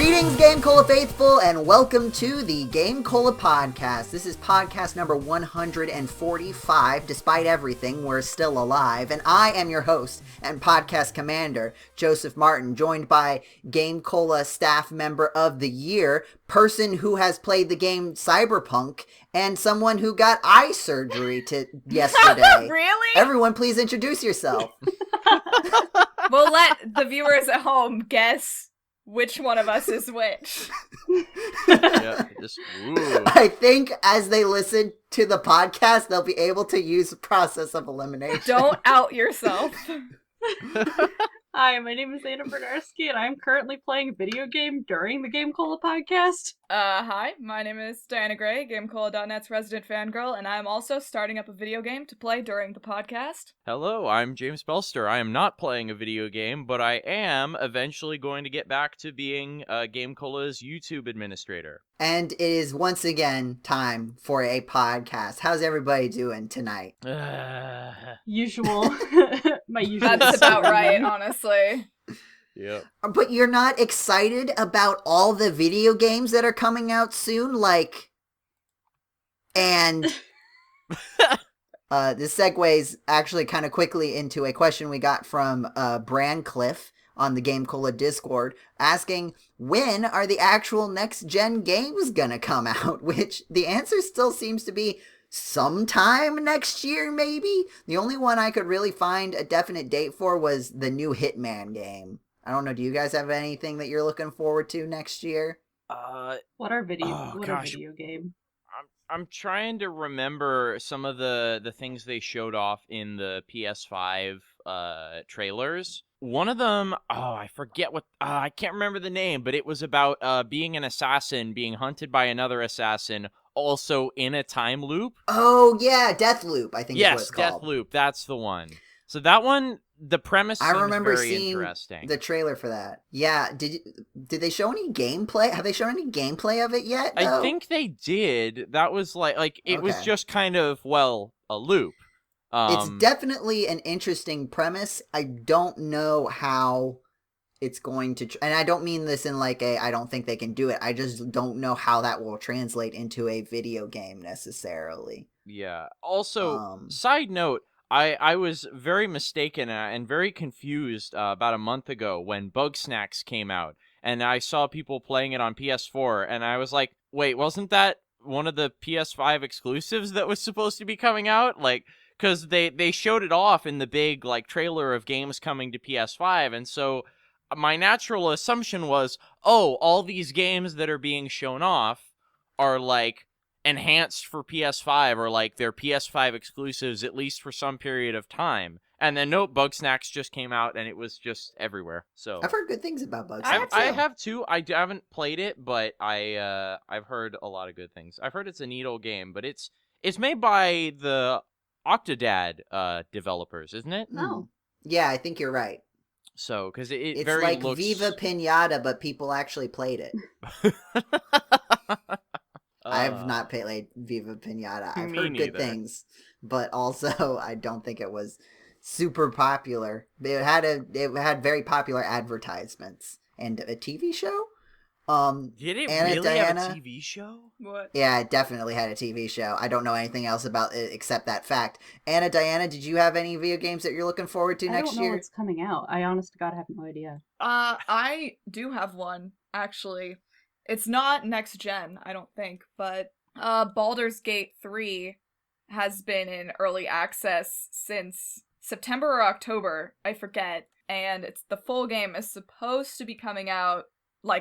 Greetings, GameCola faithful, and welcome to the GameCola podcast. This is podcast number 145. Despite everything, we're still alive, and I am your host and podcast commander, Joseph Martin, joined by GameCola staff member of the year, person who has played the game Cyberpunk, and someone who got eye surgery yesterday. Really? Everyone, please introduce yourself. We'll let the viewers at home guess which one of us is which. I think as they listen to the podcast, they'll be able to use the process of elimination. Don't out yourself. Hi, my name is Anna Bryniarski, and I'm currently playing a video game during the GameCola podcast. Hi, my name is Diana Gray, GameCola.net's resident fangirl, and I'm also starting up a video game to play during the podcast. Hello, I'm James Pelster. I am not playing a video game, but I am eventually going to get back to being GameCola's YouTube administrator. And it is once again time for a podcast. How's everybody doing tonight? Usual. My usual. That's about right, honestly. Yep. But you're not excited about all the video games that are coming out soon? This segues actually kind of quickly into a question we got from Brancliff on the GameCola Discord, asking, when are the actual next-gen games gonna come out? Which the answer still seems to be sometime next year, maybe? The only one I could really find a definite date for was the new Hitman game. I don't know, do you guys have anything that you're looking forward to next year? What are video game? I'm trying to remember some of the things they showed off in the PS5 trailers. One of them, I forget what, I can't remember the name, but it was about being an assassin, being hunted by another assassin, also in a time loop. Oh, yeah, Deathloop, I think is what it's called. Yes, Deathloop, that's the one. So that one, the premise seems I remember very seeing interesting. The trailer for that. Yeah, did they show any gameplay? Have they shown any gameplay of it yet, though? I think they did. That was like it was Okay. just kind of, a loop. It's definitely an interesting premise. I don't know how it's going to... and I don't mean this in I don't think they can do it. I just don't know how that will translate into a video game necessarily. Yeah. Also, side note, I was very mistaken and very confused about a month ago when Bugsnax came out, and I saw people playing it on PS4, and I was like, wait, wasn't that one of the PS5 exclusives that was supposed to be coming out? Because they showed it off in the big, trailer of games coming to PS5, and so my natural assumption was, all these games that are being shown off are, enhanced for PS5, or they're PS5 exclusives at least for some period of time. And then nope, Bugsnax just came out and it was just everywhere. So I've heard good things about Bugsnax. I have too. I haven't played it, but I've heard a lot of good things. I've heard it's a neat old game, but it's made by the Octodad developers, isn't it? No. Yeah, I think you're right. So, because it's It's very like looks... Viva Pinata, but people actually played it. I have not played Viva Pinata. I've heard good things, but also I don't think it was super popular. It had very popular advertisements and a TV show. Did it Anna, really Diana, have a TV show? What? Yeah, it definitely had a TV show. I don't know anything else about it except that fact. Anna, Diana, did you have any video games that you're looking forward to next I don't know year? what's coming out. I honest to God have no idea. I do have one, actually. It's not next gen, I don't think, but Baldur's Gate 3 has been in early access since September or October, I forget, and the full game is supposed to be coming out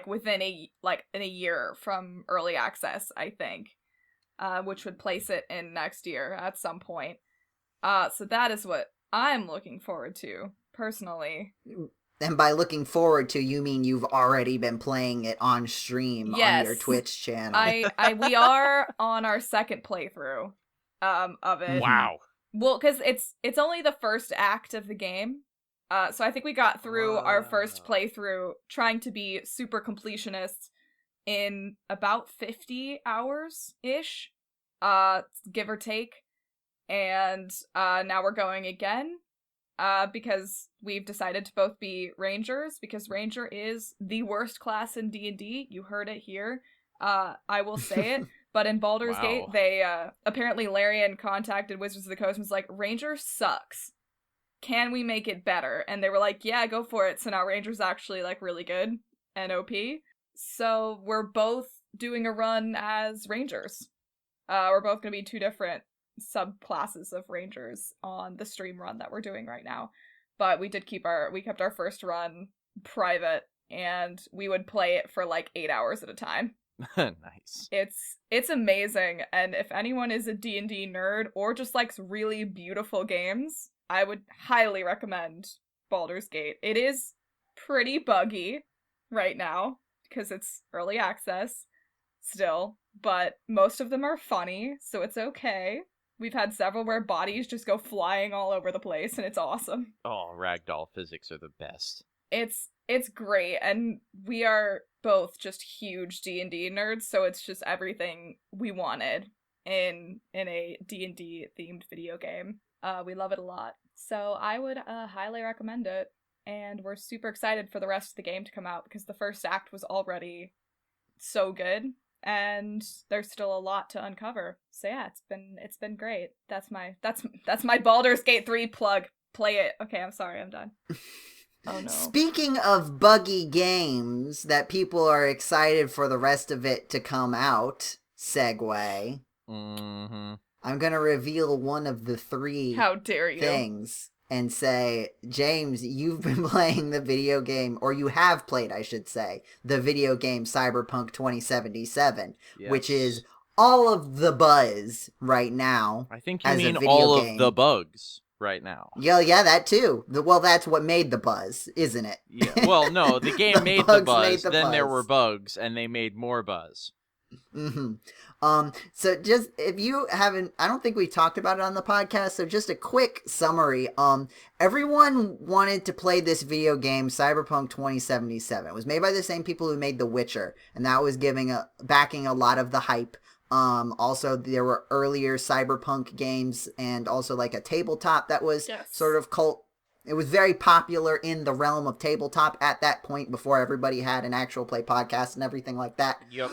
within in a year from early access, I think, which would place it in next year at some point. So that is what I'm looking forward to, personally. And by looking forward to, you mean you've already been playing it on stream on your Twitch channel. We are on our second playthrough of it. Wow. Well, because it's only the first act of the game. So I think we got through our first playthrough trying to be super completionists in about 50 hours-ish, give or take. And now we're going again. because we've decided to both be Rangers, because Ranger is the worst class in D&D. You heard it here. I will say it. But in Baldur's Gate, Wow. they, apparently Larian contacted Wizards of the Coast and was like, Ranger sucks. Can we make it better? And they were like, yeah, go for it. So now Ranger's actually, like, really good and OP. So we're both doing a run as Rangers. We're both gonna be 2 different subclasses of Rangers on the stream run that we're doing right now. But we kept our first run private, and we would play it for like 8 hours at a time. Nice. It's amazing, and if anyone is a D&D nerd or just likes really beautiful games, I would highly recommend Baldur's Gate. It is pretty buggy right now because it's early access still, but most of them are funny, so it's okay. We've had several where bodies just go flying all over the place, and it's awesome. Oh, ragdoll physics are the best. It's great, and we are both just huge D&D nerds, so it's just everything we wanted in a D&D themed video game. We love it a lot. So I would highly recommend it, and we're super excited for the rest of the game to come out because the first act was already so good, and there's still a lot to uncover. So yeah, it's been great. That's my Baldur's Gate 3 plug. Play it. Okay, I'm sorry, I'm done. Oh no. Speaking of buggy games that people are excited for the rest of it to come out, segue. Mm-hmm. I'm gonna reveal one of the 3 How dare you? things and say, James, you've been playing the video game, or you have played, I should say, the video game Cyberpunk 2077, Yes. which is all of the buzz right now. I think you as a mean video all game. of the bugs right now. Yeah, that too. Well, that's what made the buzz, isn't it? Yeah. Well, no, the game The made the bugs buzz. made the Then there buzz. were bugs, and they made more buzz. Mm-hmm. So just, if you haven't, I don't think we talked about it on the podcast, so just a quick summary. Everyone wanted to play this video game, Cyberpunk 2077. It was made by the same people who made The Witcher, and that was backing a lot of the hype. Also, there were earlier Cyberpunk games, and also like a tabletop that was sort of cult. It was very popular in the realm of tabletop at that point before everybody had an actual play podcast and everything like that. Yep.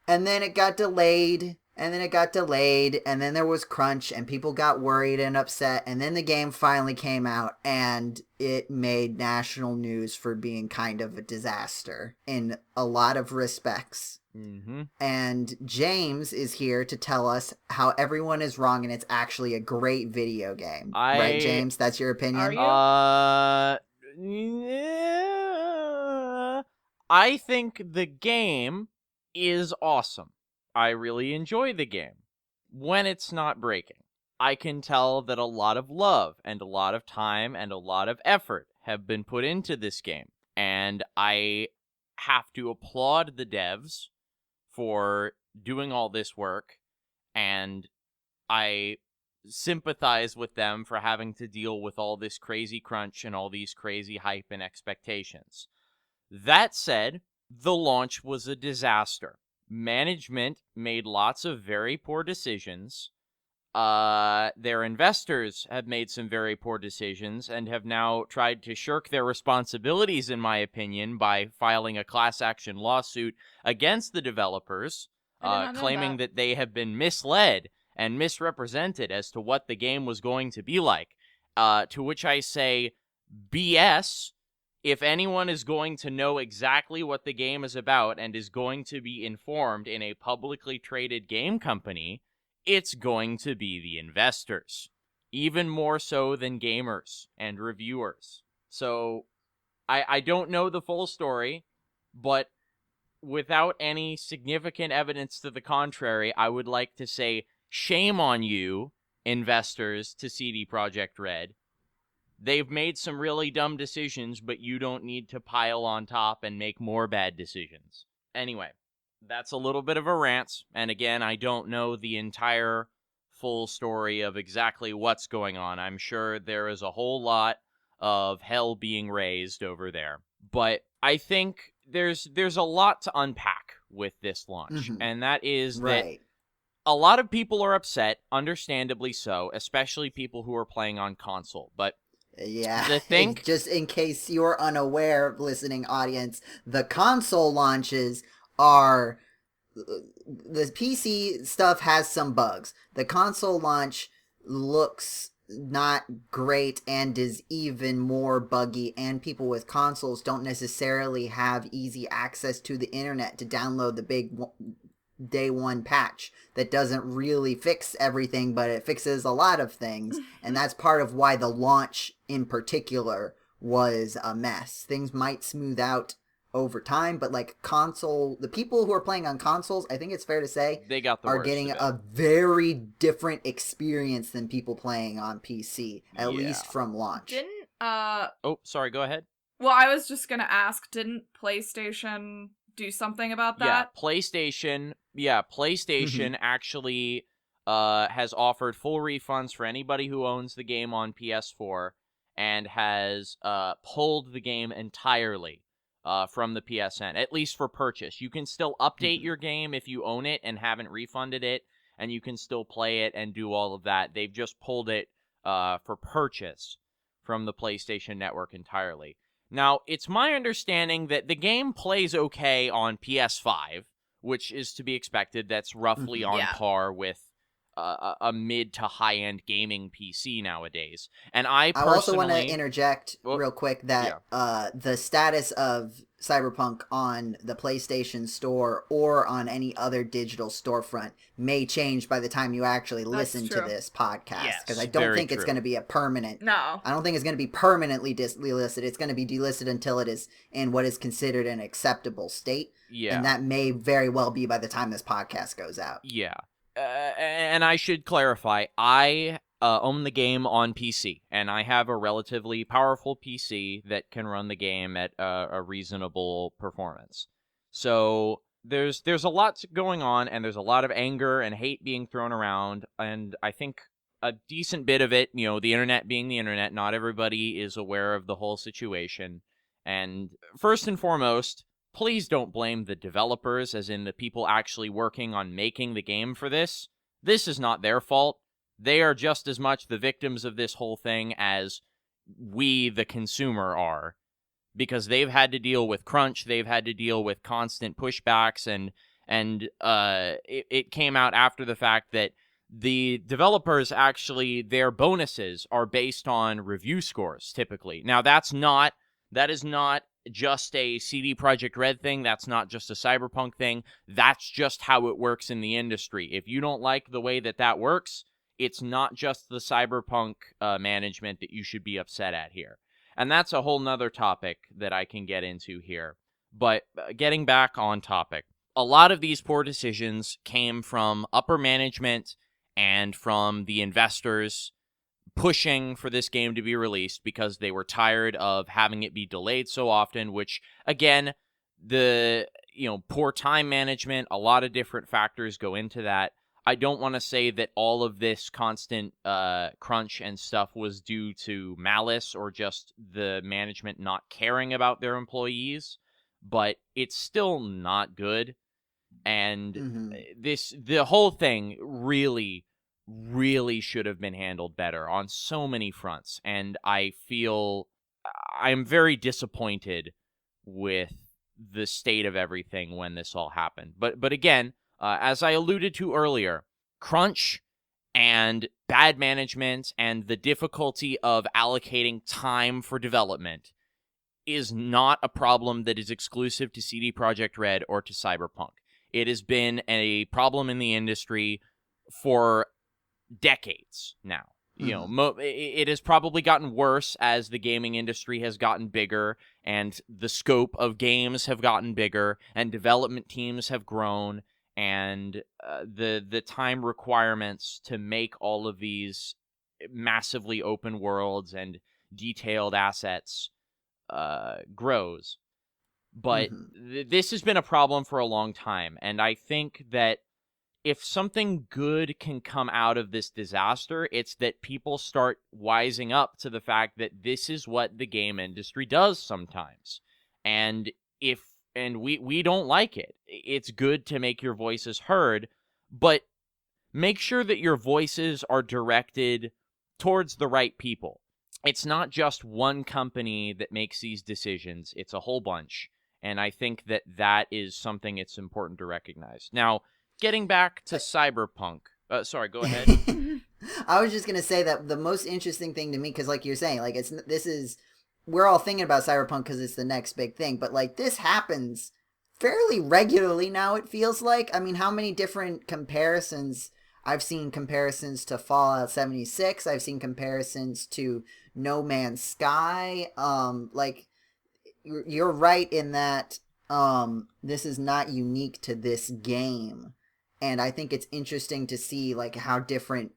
And then it got delayed, and then there was crunch, and people got worried and upset, and then the game finally came out, and it made national news for being kind of a disaster in a lot of respects. Mm-hmm. And James is here to tell us how everyone is wrong, and it's actually a great video game. Right, James? That's your opinion? Are you? Yeah. I think the game is awesome. I really enjoy the game when it's not breaking. I can tell that a lot of love and a lot of time and a lot of effort have been put into this game, and I have to applaud the devs for doing all this work, and I sympathize with them for having to deal with all this crazy crunch and all these crazy hype and expectations. That said, the launch was a disaster. Management made lots of very poor decisions. Their investors have made some very poor decisions and have now tried to shirk their responsibilities, in my opinion, by filing a class action lawsuit against the developers, claiming that they have been misled and misrepresented as to what the game was going to be like. To which I say, BS. If anyone is going to know exactly what the game is about and is going to be informed in a publicly traded game company, it's going to be the investors. Even more so than gamers and reviewers. So, I don't know the full story, but without any significant evidence to the contrary, I would like to say, shame on you, investors to CD Projekt Red. They've made some really dumb decisions, but you don't need to pile on top and make more bad decisions. Anyway, that's a little bit of a rant, and again, I don't know the entire full story of exactly what's going on. I'm sure there is a whole lot of hell being raised over there. But I think there's a lot to unpack with this launch, and that is that a lot of people are upset, understandably so, especially people who are playing on console. But yeah, the thing, just in case you're unaware, listening audience, the console launches are the PC stuff has some bugs. The console launch looks not great and is even more buggy, and people with consoles don't necessarily have easy access to the internet to download the big day one patch that doesn't really fix everything, but it fixes a lot of things. And that's part of why the launch in particular was a mess. Things might smooth out over time, but like the people who are playing on consoles, I think it's fair to say, they got the are worst getting of it. a very different experience than people playing on PC, at least from launch. Oh, sorry, go ahead. Well, I was just gonna ask, didn't PlayStation do something about that? Yeah, PlayStation actually has offered full refunds for anybody who owns the game on PS4 and has pulled the game entirely from the PSN, at least for purchase. You can still update your game if you own it and haven't refunded it, and you can still play it and do all of that. They've just pulled it for purchase from the PlayStation Network entirely. Now, it's my understanding that the game plays okay on PS5, which is to be expected. That's roughly on par with a mid to high-end gaming PC nowadays. And I also want to interject real quick that yeah. The status of Cyberpunk on the PlayStation Store or on any other digital storefront may change by the time you actually listen to this podcast. Because I don't think it's going to be a permanent... No. I don't think it's going to be permanently delisted. It's going to be delisted until it is in what is considered an acceptable state. Yeah. And that may very well be by the time this podcast goes out. Yeah. And I should clarify, I own the game on PC, and I have a relatively powerful PC that can run the game at a reasonable performance. So there's a lot going on, and there's a lot of anger and hate being thrown around, and I think a decent bit of it, the internet being the internet, not everybody is aware of the whole situation. And first and foremost, please don't blame the developers, as in the people actually working on making the game for this. This is not their fault. They are just as much the victims of this whole thing as we, the consumer, are. Because they've had to deal with crunch, they've had to deal with constant pushbacks, and it came out after the fact that the developers actually, their bonuses are based on review scores, typically. Now, that is not just a CD Projekt Red thing. That's not just a Cyberpunk thing. That's just how it works in the industry. If you don't like the way that works, it's not just the Cyberpunk management that you should be upset at here. And that's a whole nother topic that I can get into here. But getting back on topic, a lot of these poor decisions came from upper management and from the investors pushing for this game to be released because they were tired of having it be delayed so often, which, again, the poor time management, a lot of different factors go into that. I don't want to say that all of this constant crunch and stuff was due to malice or just the management not caring about their employees, but it's still not good. And the whole thing really should have been handled better on so many fronts, and I feel I'm very disappointed with the state of everything when this all happened. But again, as I alluded to earlier, crunch and bad management and the difficulty of allocating time for development is not a problem that is exclusive to CD Projekt Red or to Cyberpunk. It has been a problem in the industry for decades now. It has probably gotten worse as the gaming industry has gotten bigger and the scope of games have gotten bigger and development teams have grown and the time requirements to make all of these massively open worlds and detailed assets grows. But this has been a problem for a long time, and I think that if something good can come out of this disaster, it's that people start wising up to the fact that this is what the game industry does sometimes. And we don't like it. It's good to make your voices heard, but make sure that your voices are directed towards the right people. It's not just one company that makes these decisions. It's a whole bunch. And I think that is something it's important to recognize. Now, getting back to Cyberpunk. Sorry, go ahead. I was just going to say that the most interesting thing to me, because like you're saying, like we're all thinking about Cyberpunk because it's the next big thing. But like this happens fairly regularly now, it feels like. I mean, how many different comparisons? I've seen comparisons to Fallout 76. I've seen comparisons to No Man's Sky. Like, you're right in that this is not unique to this game. And I think it's interesting to see, like, how different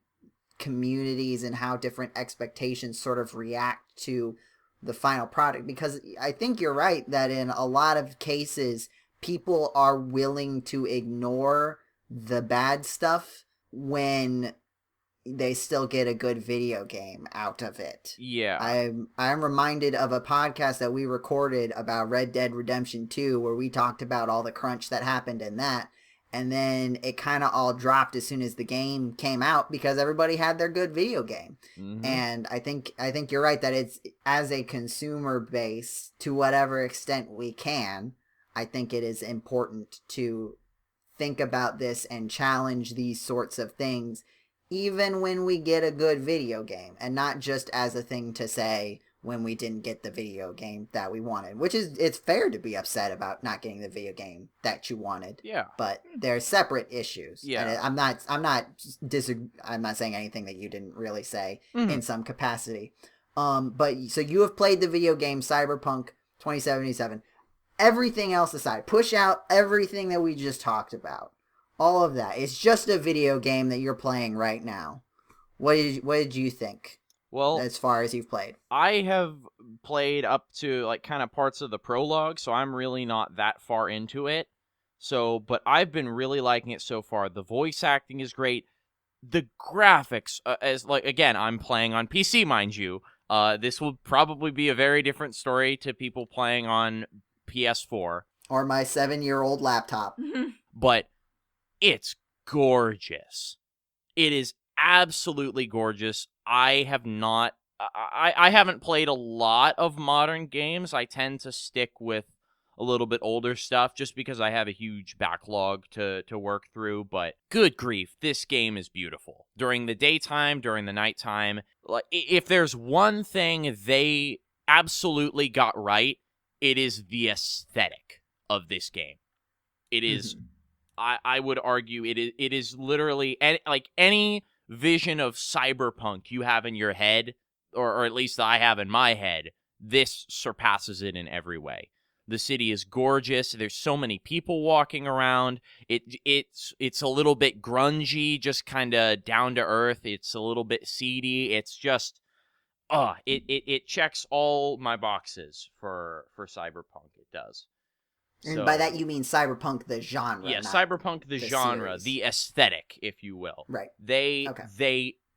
communities and how different expectations sort of react to the final product. Because I think you're right that in a lot of cases, people are willing to ignore the bad stuff when they still get a good video game out of it. Yeah. I'm reminded of a podcast that we recorded about Red Dead Redemption 2 where we talked about all the crunch that happened in that, and then it kind of all dropped as soon as the game came out because everybody had their good video game. Mm-hmm. And I think you're right that it's, as a consumer base, to whatever extent we can, I think it is important to think about this and challenge these sorts of things even when we get a good video game, and not just as a thing to say when we didn't get the video game that we wanted, which is, it's fair to be upset about not getting the video game that you wanted. Yeah. But they're separate issues. Yeah. And I'm not saying anything that you didn't really say in some capacity. But so you have played the video game Cyberpunk 2077. Everything else aside, push out everything that we just talked about. All of that. It's just a video game that you're playing right now. What did you think? Well, as far as you've played, I have played up to like kind of parts of the prologue, so I'm really not that far into it. So, but I've been really liking it so far. The voice acting is great. The graphics, as like again, I'm playing on PC, mind you. This will probably be a very different story to people playing on PS4 or my 7-year-old laptop. But it's gorgeous. It is absolutely gorgeous. I haven't played a lot of modern games. I tend to stick with a little bit older stuff just because I have a huge backlog to work through. But good grief, this game is beautiful. During the daytime, during the nighttime, like if there's one thing they absolutely got right, it is the aesthetic of this game. It is, I would argue, it is literally like any vision of cyberpunk you have in your head, or at least I have in my head, this surpasses it in every way. The city is gorgeous. There's so many people walking around. It's a little bit grungy, just kind of down to earth. It's a little bit seedy. It's just, it checks all my boxes for cyberpunk. It does. And by that you mean cyberpunk the genre. Yeah, cyberpunk the genre, series. the aesthetic, if you will. Right. They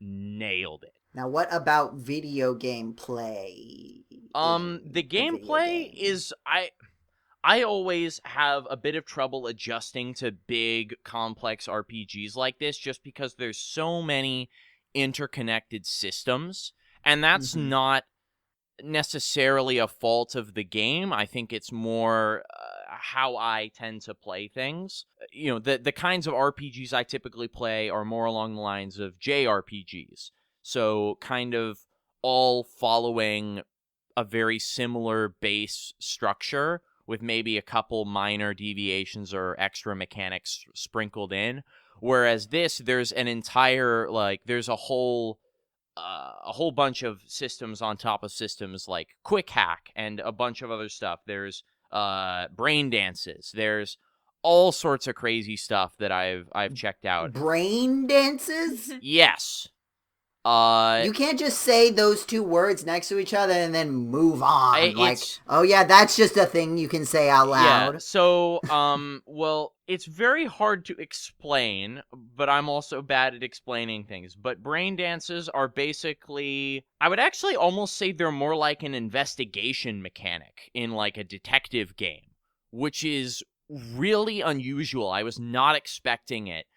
nailed it. Now, what about video gameplay? The gameplay is I always have a bit of trouble adjusting to big, complex RPGs like this just because there's so many interconnected systems, and that's not necessarily a fault of the game. I think it's more how I tend to play things. You know, the kinds of RPGs I typically play are more along the lines of JRPGs. So kind of all following a very similar base structure with maybe a couple minor deviations or extra mechanics sprinkled in. Whereas this, there's an entire, like, there's a whole bunch of systems on top of systems, like Quick Hack and a bunch of other stuff. There's brain dances. There's all sorts of crazy stuff that I've checked out. Brain dances? Yes. You can't just say those two words next to each other and then move on. Oh yeah, that's just a thing you can say out loud. Yeah, so, well, it's very hard to explain, but I'm also bad at explaining things. But brain dances are basically, I would actually almost say they're more like an investigation mechanic in like a detective game, which is really unusual. I was not expecting it.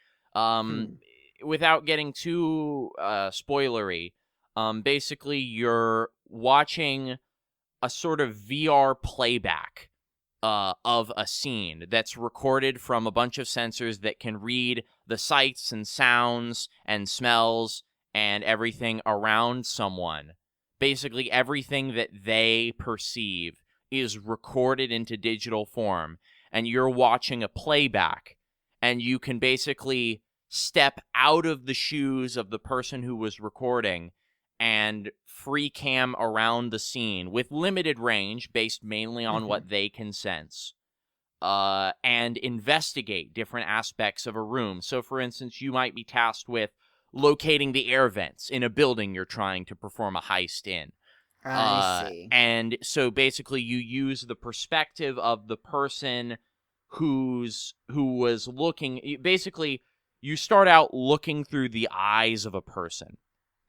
without getting too spoilery, basically you're watching a sort of VR playback of a scene that's recorded from a bunch of sensors that can read the sights and sounds and smells and everything around someone. Basically, everything that they perceive is recorded into digital form, and you're watching a playback, and you can basically step out of the shoes of the person who was recording and free cam around the scene with limited range based mainly on what they can sense, and investigate different aspects of a room. So, for instance, you might be tasked with locating the air vents in a building you're trying to perform a heist in. I see. And so basically you use the perspective of the person who was looking. Basically, you start out looking through the eyes of a person,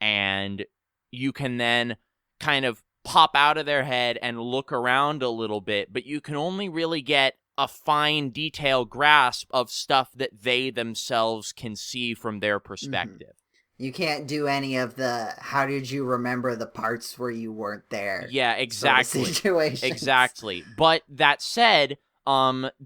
and you can then kind of pop out of their head and look around a little bit, but you can only really get a fine detail grasp of stuff that they themselves can see from their perspective. You can't do any of the how did you remember the parts where you weren't there. Yeah, exactly. Sort of situations. Exactly. But that said,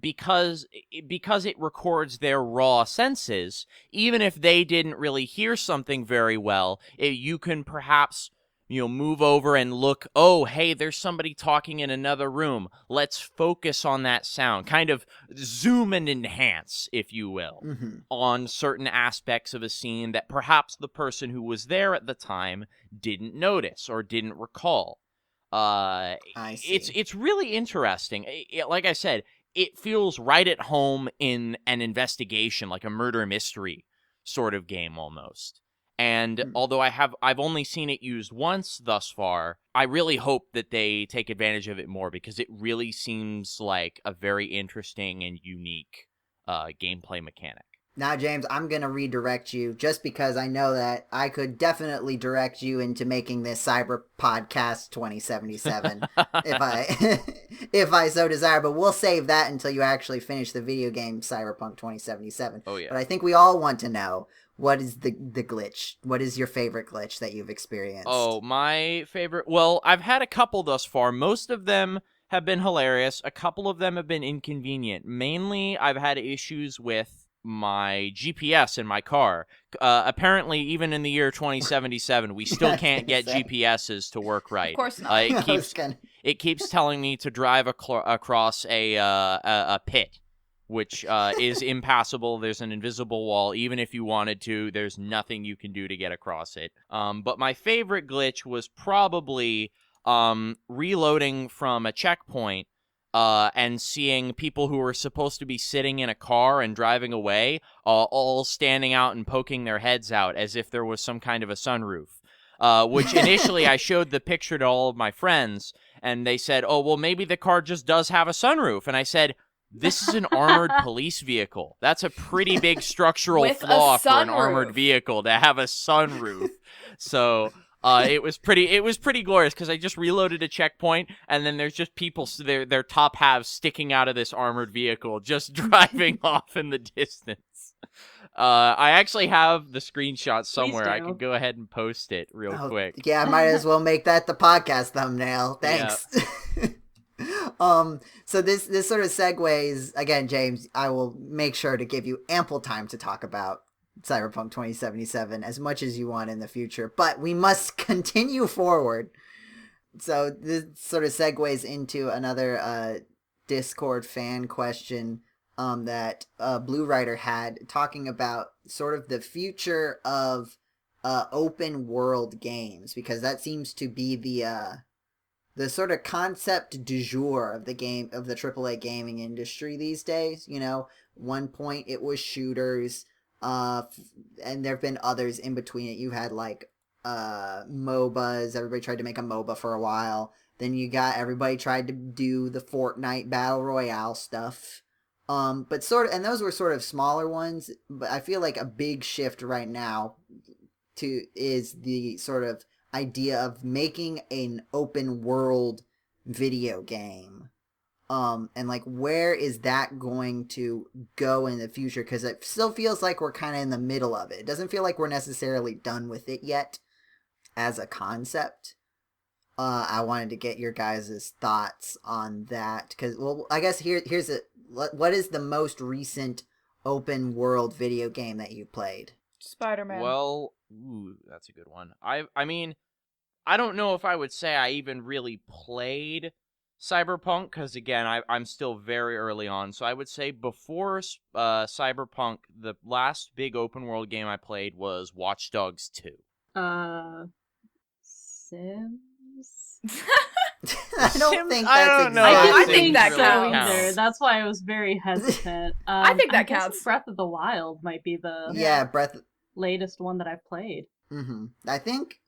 because it records their raw senses, even if they didn't really hear something very well, you can perhaps move over and look, oh, hey, there's somebody talking in another room. Let's focus on that sound. Kind of zoom and enhance, if you will, on certain aspects of a scene that perhaps the person who was there at the time didn't notice or didn't recall. I see. It's really interesting. Like I said, it feels right at home in an investigation, like a murder mystery sort of game almost. And although I've only seen it used once thus far, I really hope that they take advantage of it more, because it really seems like a very interesting and unique gameplay mechanic. Now, James, I'm going to redirect you just because I know that I could definitely direct you into making this Cyber Podcast 2077 if I so desire. But we'll save that until you actually finish the video game Cyberpunk 2077. Oh, yeah. But I think we all want to know, what is the glitch? What is your favorite glitch that you've experienced? Oh, my favorite... Well, I've had a couple thus far. Most of them have been hilarious. A couple of them have been inconvenient. Mainly, I've had issues with my GPS in my car. Apparently, even in the year 2077, we still can't get GPSs to work right. Of course not. It keeps telling me to drive across a pit, which is impassable. There's an invisible wall. Even if you wanted to, there's nothing you can do to get across it. But my favorite glitch was probably reloading from a checkpoint and seeing people who were supposed to be sitting in a car and driving away, all standing out and poking their heads out as if there was some kind of a sunroof. Which initially I showed the picture to all of my friends, and they said, oh, well, maybe the car just does have a sunroof. And I said, this is an armored police vehicle. That's a pretty big structural flaw for an armored vehicle to have a sunroof. So it was pretty glorious, because I just reloaded a checkpoint, and then there's just people, their top halves sticking out of this armored vehicle, just driving off in the distance. I actually have the screenshot somewhere. I can go ahead and post it real quick. Yeah, I might as well make that the podcast thumbnail. Thanks. Yeah. So this sort of segues, again, James, I will make sure to give you ample time to talk about Cyberpunk 2077 as much as you want in the future, but we must continue forward. So this sort of segues into another Discord fan question that Blue Rider had, talking about sort of the future of open world games, because that seems to be the sort of concept du jour of the AAA gaming industry these days. One point it was shooters, and there have been others in between it. You had like MOBAs. Everybody tried to make a MOBA for a while. Then everybody tried to do the Fortnite Battle Royale stuff. And those were sort of smaller ones, but I feel like a big shift right now is the sort of idea of making an open world video game. And like where is that going to go in the future? Because it still feels like we're kind of in the middle of it. It doesn't feel like we're necessarily done with it yet as a concept. I wanted to get your guys' thoughts on that because, well, I guess here's it. What is the most recent open world video game that you played? Spider-Man. Well, that's a good one. I mean, I don't know if I would say I even really played Cyberpunk because again, I'm still very early on. So I would say before Cyberpunk, the last big open world game I played was Watch Dogs 2. Sims. I don't Sims, think I that's don't know. exactly I think that counts. Either. That's why I was very hesitant. I think that I'm guessing counts. Breath of the Wild might be the Yeah, latest one that I've played. Mm-hmm. I think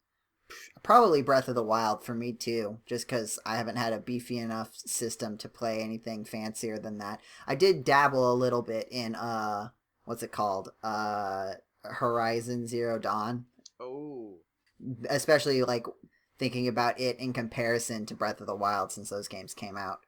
probably Breath of the Wild for me too, just because I haven't had a beefy enough system to play anything fancier than that. I did dabble a little bit in what's it called? Horizon Zero Dawn. Oh. Especially like thinking about it in comparison to Breath of the Wild since those games came out.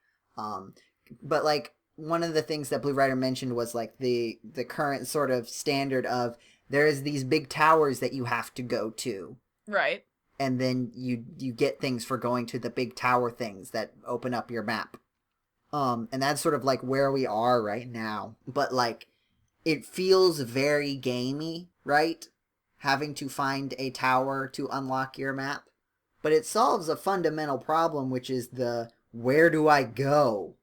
But like one of the things that Blue Rider mentioned was like the current sort of standard of there's these big towers that you have to go to. Right. And then you get things for going to the big tower things that open up your map. And that's sort of like where we are right now. But like it feels very gamey, right? Having to find a tower to unlock your map. But it solves a fundamental problem, which is the where do I go?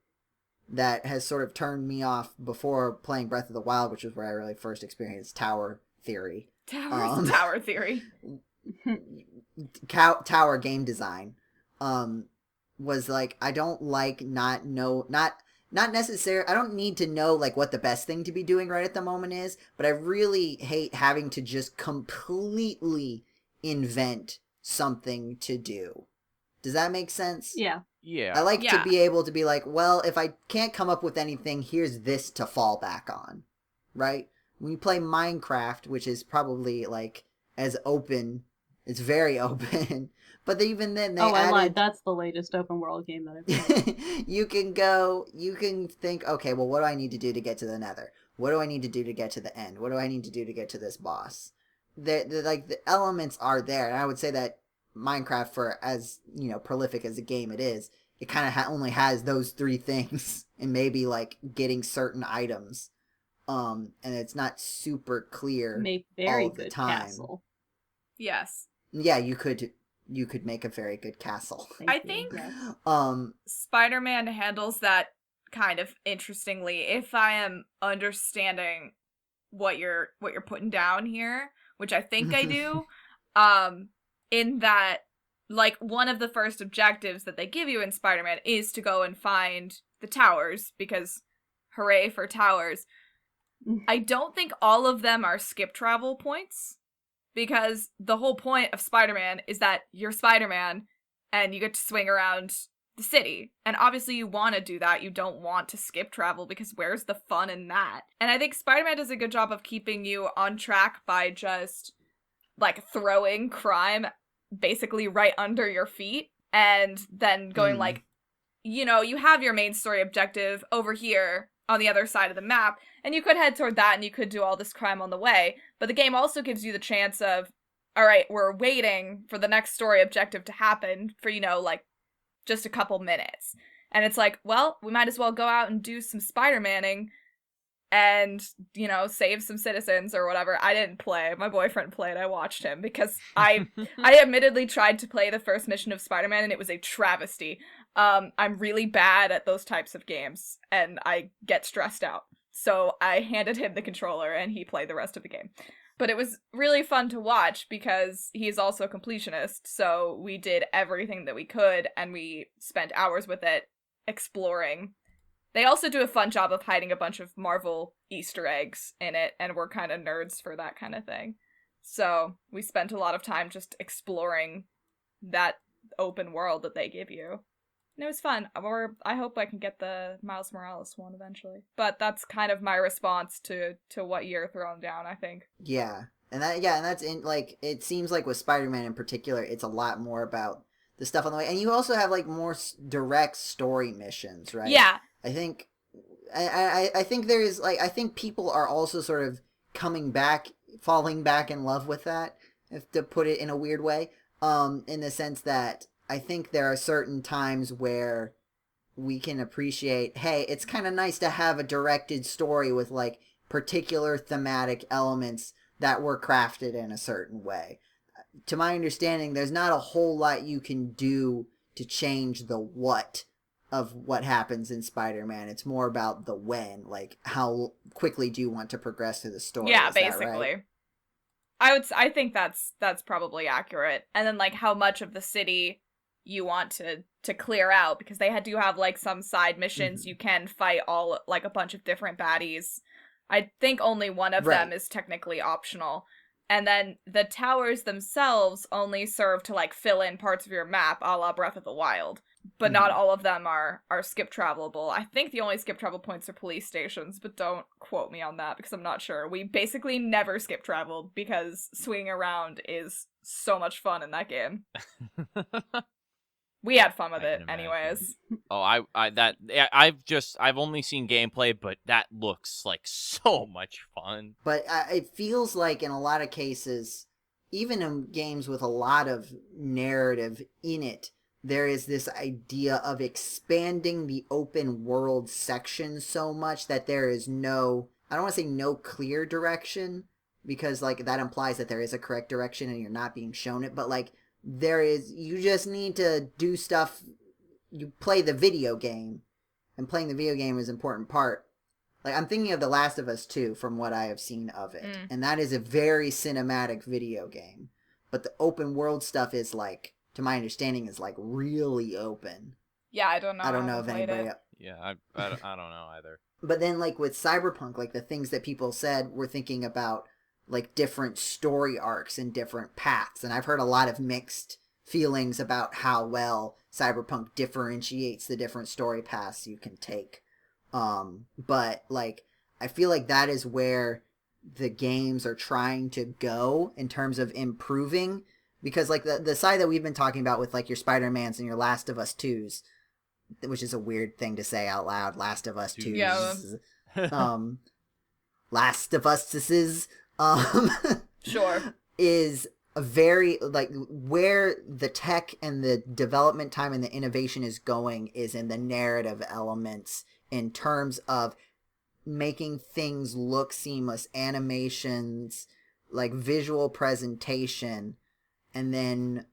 That has sort of turned me off before playing Breath of the Wild, which is where I really first experienced tower theory. Tower theory. Tower game design. Was like, I don't like not necessarily, I don't need to know like what the best thing to be doing right at the moment is, but I really hate having to just completely invent something to do. Does that make sense? Yeah. Yeah. I like to be able to be like, well, if I can't come up with anything, here's this to fall back on. Right? When you play Minecraft, which is probably like as open, it's very open, but even then they I lied. That's the latest open world game that I've played. you can think, okay, well, what do I need to do to get to the Nether? What do I need to do to get to the end? What do I need to do to get to this boss? The elements are there, and I would say that Minecraft, for as prolific as a game it is, it kind of only has those three things, and maybe like getting certain items, and it's not super clear Make very all the good time. Castle. Yes. Yeah, you could make a very good castle. I think yes. Spider-Man handles that kind of interestingly, if I am understanding what you're putting down here, which I think I do. In that, like, one of the first objectives that they give you in Spider-Man is to go and find the towers, because hooray for towers. I don't think all of them are skip travel points, because the whole point of Spider-Man is that you're Spider-Man and you get to swing around the city. And obviously you want to do that. You don't want to skip travel, because where's the fun in that? And I think Spider-Man does a good job of keeping you on track by just like throwing crime basically right under your feet, and then going like, you have your main story objective over here on the other side of the map, and you could head toward that and you could do all this crime on the way, but the game also gives you the chance of, all right, we're waiting for the next story objective to happen for, like just a couple minutes. And it's like, well, we might as well go out and do some Spider-Manning and, save some citizens or whatever. I didn't play. My boyfriend played. I watched him because I admittedly tried to play the first mission of Spider-Man and it was a travesty. I'm really bad at those types of games and I get stressed out. So I handed him the controller and he played the rest of the game. But it was really fun to watch because he's also a completionist, so we did everything that we could and we spent hours with it exploring. They also do a fun job of hiding a bunch of Marvel Easter eggs in it, and we're kind of nerds for that kind of thing. So we spent a lot of time just exploring that open world that they give you. And it was fun. I hope I can get the Miles Morales one eventually. But that's kind of my response to what you're throwing down, I think. Yeah. And that's in like, it seems like with Spider-Man in particular, it's a lot more about the stuff on the way, and you also have like more direct story missions, right? Yeah. I think I think there is like I think people are also sort of falling back in love with that, if to put it in a weird way, in the sense that I think there are certain times where we can appreciate, hey, it's kind of nice to have a directed story with like particular thematic elements that were crafted in a certain way. To my understanding, there's not a whole lot you can do to change the what of what happens in Spider-Man. It's more about the when, like how quickly do you want to progress through the story? Yeah, Is that basically. right? I think that's probably accurate. And then like how much of the city you want to clear out, because they do have like some side missions. You can fight all like a bunch of different baddies. I think only one of them is technically optional. And then the towers themselves only serve to like fill in parts of your map, a la Breath of the Wild. But not all of them are skip travelable. I think the only skip travel points are police stations, but don't quote me on that because I'm not sure. We basically never skip traveled because swinging around is so much fun in that game. We had fun with it, anyways. Oh, I've only seen gameplay, but that looks like so much fun. But it feels like in a lot of cases, even in games with a lot of narrative in it, there is this idea of expanding the open world section so much that there is no, I don't want to say no clear direction, because like that implies that there is a correct direction and you're not being shown it, but like you just need to do stuff. You play the video game, and playing the video game is an important part. Like, I'm thinking of The Last of Us 2 from what I have seen of it, and that is a very cinematic video game. But the open world stuff is like, to my understanding, is like really open. Yeah, I don't know. I don't know if anybody. Yeah, I don't know either. But then, like with Cyberpunk, like the things that people said were thinking about, like different story arcs and different paths, and I've heard a lot of mixed feelings about how well Cyberpunk differentiates the different story paths you can take. But like I feel like that is where the games are trying to go in terms of improving, because like the side that we've been talking about with like your Spider-Mans and your Last of Us 2s, which is a weird thing to say out loud, Last of Us 2s. Yeah. Last of Us Sure. is a very, like, where the tech and the development time and the innovation is going is in the narrative elements in terms of making things look seamless, animations, like visual presentation, and then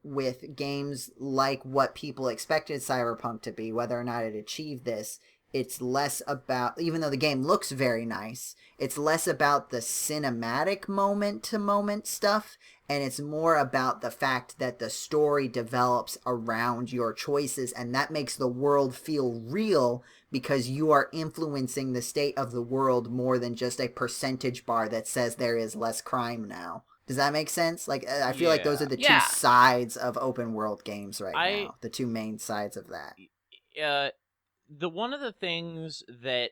with games like what people expected Cyberpunk to be, whether or not it achieved this, it's less about, even though the game looks very nice, it's less about the cinematic moment-to-moment stuff, and it's more about the fact that the story develops around your choices, and that makes the world feel real because you are influencing the state of the world more than just a percentage bar that says there is less crime now. Does that make sense? Like, I feel like those are the two sides of open world games now. The two main sides of that. One of the things that,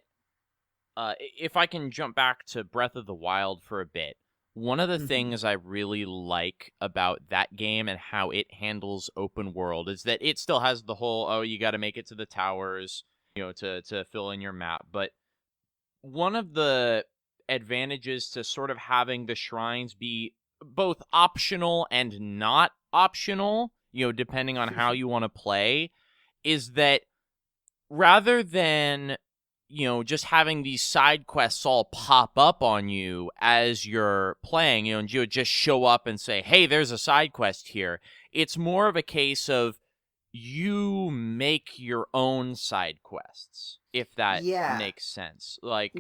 if I can jump back to Breath of the Wild for a bit, one of the things I really like about that game and how it handles open world is that it still has the whole, you got to make it to the towers, to fill in your map. But one of the advantages to sort of having the shrines be both optional and not optional, depending on how you want to play, is that rather than, just having these side quests all pop up on you as you're playing, and you just show up and say, hey, there's a side quest here. It's more of a case of you make your own side quests, if that makes sense. Like,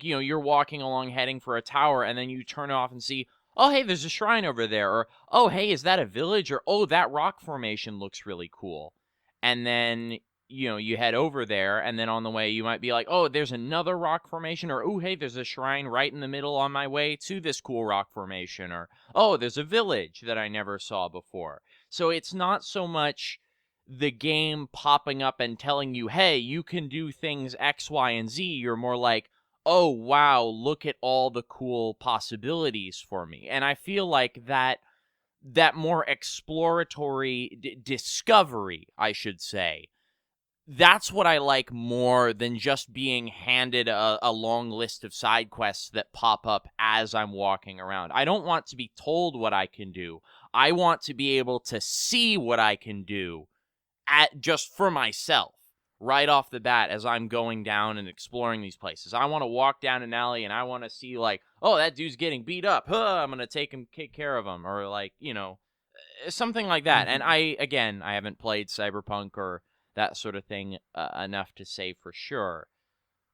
you're walking along heading for a tower, and then you turn off and see, oh, hey, there's a shrine over there. Or, oh, hey, is that a village? Or, oh, that rock formation looks really cool. And then, you head over there, and then on the way, you might be like, oh, there's another rock formation. Or, oh, hey, there's a shrine right in the middle on my way to this cool rock formation. Or, oh, there's a village that I never saw before. So it's not so much the game popping up and telling you, hey, you can do things X, Y, and Z. You're more like, oh, wow, look at all the cool possibilities for me. And I feel like that that more exploratory discovery, I should say. That's what I like more than just being handed a long list of side quests that pop up as I'm walking around. I don't want to be told what I can do. I want to be able to see what I can do just for myself right off the bat as I'm going down and exploring these places. I want to walk down an alley and I want to see, like, oh, that dude's getting beat up. I'm going to take care of him. Or, like, something like that. And I haven't played Cyberpunk or that sort of thing enough to say for sure.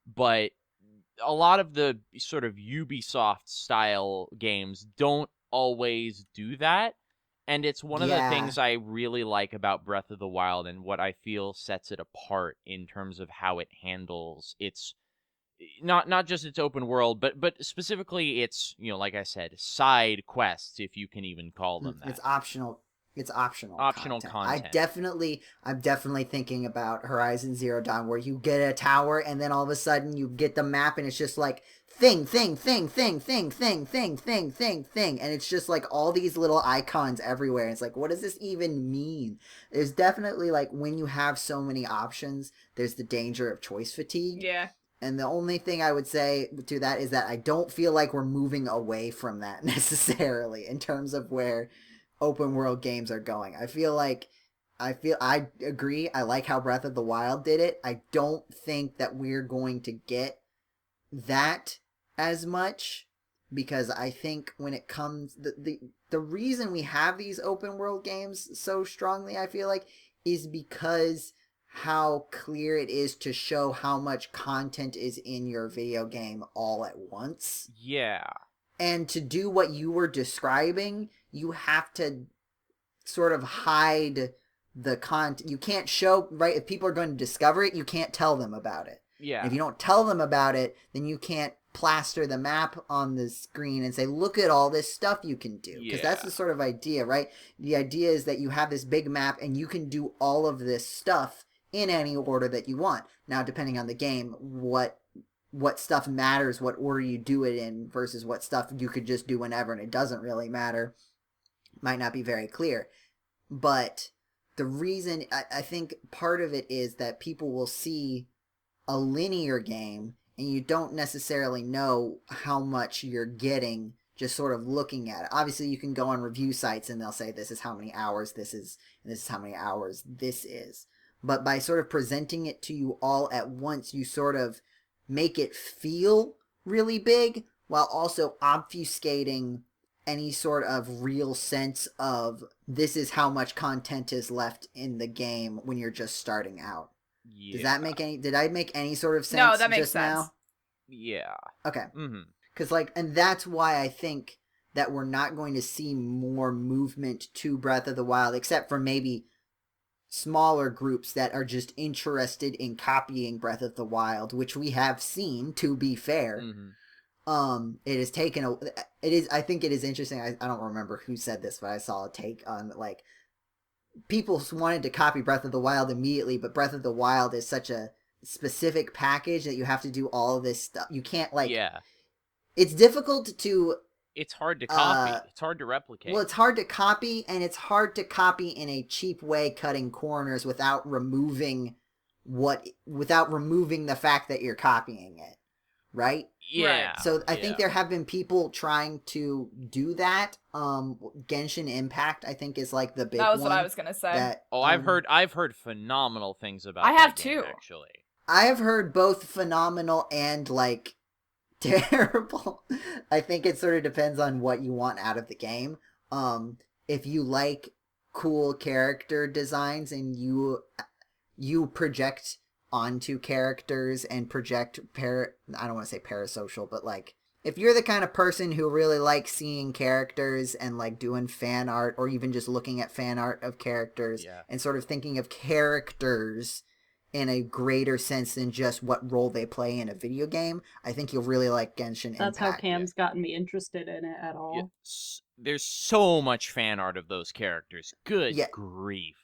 But a lot of the sort of Ubisoft style games don't always do that. And it's one of the things I really like about Breath of the Wild and what I feel sets it apart in terms of how it handles its not just its open world, but specifically its, like I said, side quests, if you can even call them that. It's optional. It's optional content. I'm definitely thinking about Horizon Zero Dawn, where you get a tower and then all of a sudden you get the map and it's just like thing, and it's just like all these little icons everywhere. And it's like, what does this even mean? There's definitely, like, when you have so many options, there's the danger of choice fatigue. Yeah. And the only thing I would say to that is that I don't feel like we're moving away from that necessarily in terms of where open world games are going. I agree. I like how Breath of the Wild did it. I don't think that we're going to get that as much, because I think when it comes the reason we have these open world games so strongly, I feel like, is because how clear it is to show how much content is in your video game all at once. Yeah. And to do what you were describing, you have to sort of hide the content. You can't show, right? If people are going to discover it, you can't tell them about it. Yeah. And if you don't tell them about it, then you can't plaster the map on the screen and say, look at all this stuff you can do. Because that's the sort of idea, right? The idea is that you have this big map and you can do all of this stuff in any order that you want. Now, depending on the game, what stuff matters, what order you do it in, versus what stuff you could just do whenever and it doesn't really matter, might not be very clear. But the reason, I think part of it is that people will see a linear game and you don't necessarily know how much you're getting just sort of looking at it. Obviously, you can go on review sites and they'll say this is how many hours this is, and this is how many hours this is. But by sort of presenting it to you all at once, you sort of make it feel really big while also obfuscating any sort of real sense of this is how much content is left in the game when you're just starting out. Yeah. Does that make any, did I make any sort of sense? No, that makes just sense. Now? Yeah. Okay. Mm-hmm. 'Cause and that's why I think that we're not going to see more movement to Breath of the Wild, except for maybe smaller groups that are just interested in copying Breath of the Wild, which we have seen, to be fair. Mm-hmm. It has taken I think it is interesting. I don't remember who said this, but I saw a take on, like, people wanted to copy Breath of the Wild immediately, but Breath of the Wild is such a specific package that you have to do all of this stuff. You can't, like, it's difficult to, it's hard to copy. It's hard to replicate. Well, it's hard to copy, and it's hard to copy in a cheap way, cutting corners without removing the fact that you're copying it, right? Yeah. So I think there have been people trying to do that. Genshin Impact, I think, is like the big one. That was what I was gonna say. I've heard phenomenal things about. I have that game, too. Actually, I have heard both phenomenal and, like, terrible. I think it sort of depends on what you want out of the game. If you like cool character designs and you project onto characters and project I don't want to say parasocial, but, like, if you're the kind of person who really likes seeing characters and, like, doing fan art, or even just looking at fan art of characters and sort of thinking of characters in a greater sense than just what role they play in a video game, I think you'll really like Genshin Impact. That's how Cam's gotten me interested in it at all. Yeah. There's so much fan art of those characters. Good grief.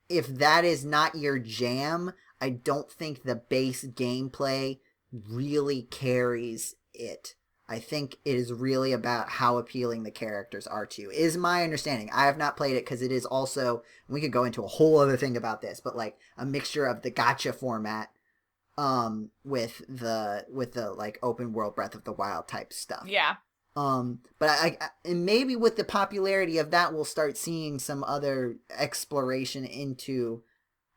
If that is not your jam, I don't think the base gameplay really carries it. I think it is really about how appealing the characters are to you, is my understanding. I have not played it because it is also, we could go into a whole other thing about this, but like a mixture of the gacha format with the like open world Breath of the Wild type stuff. Yeah. But I and maybe with the popularity of that, we'll start seeing some other exploration into,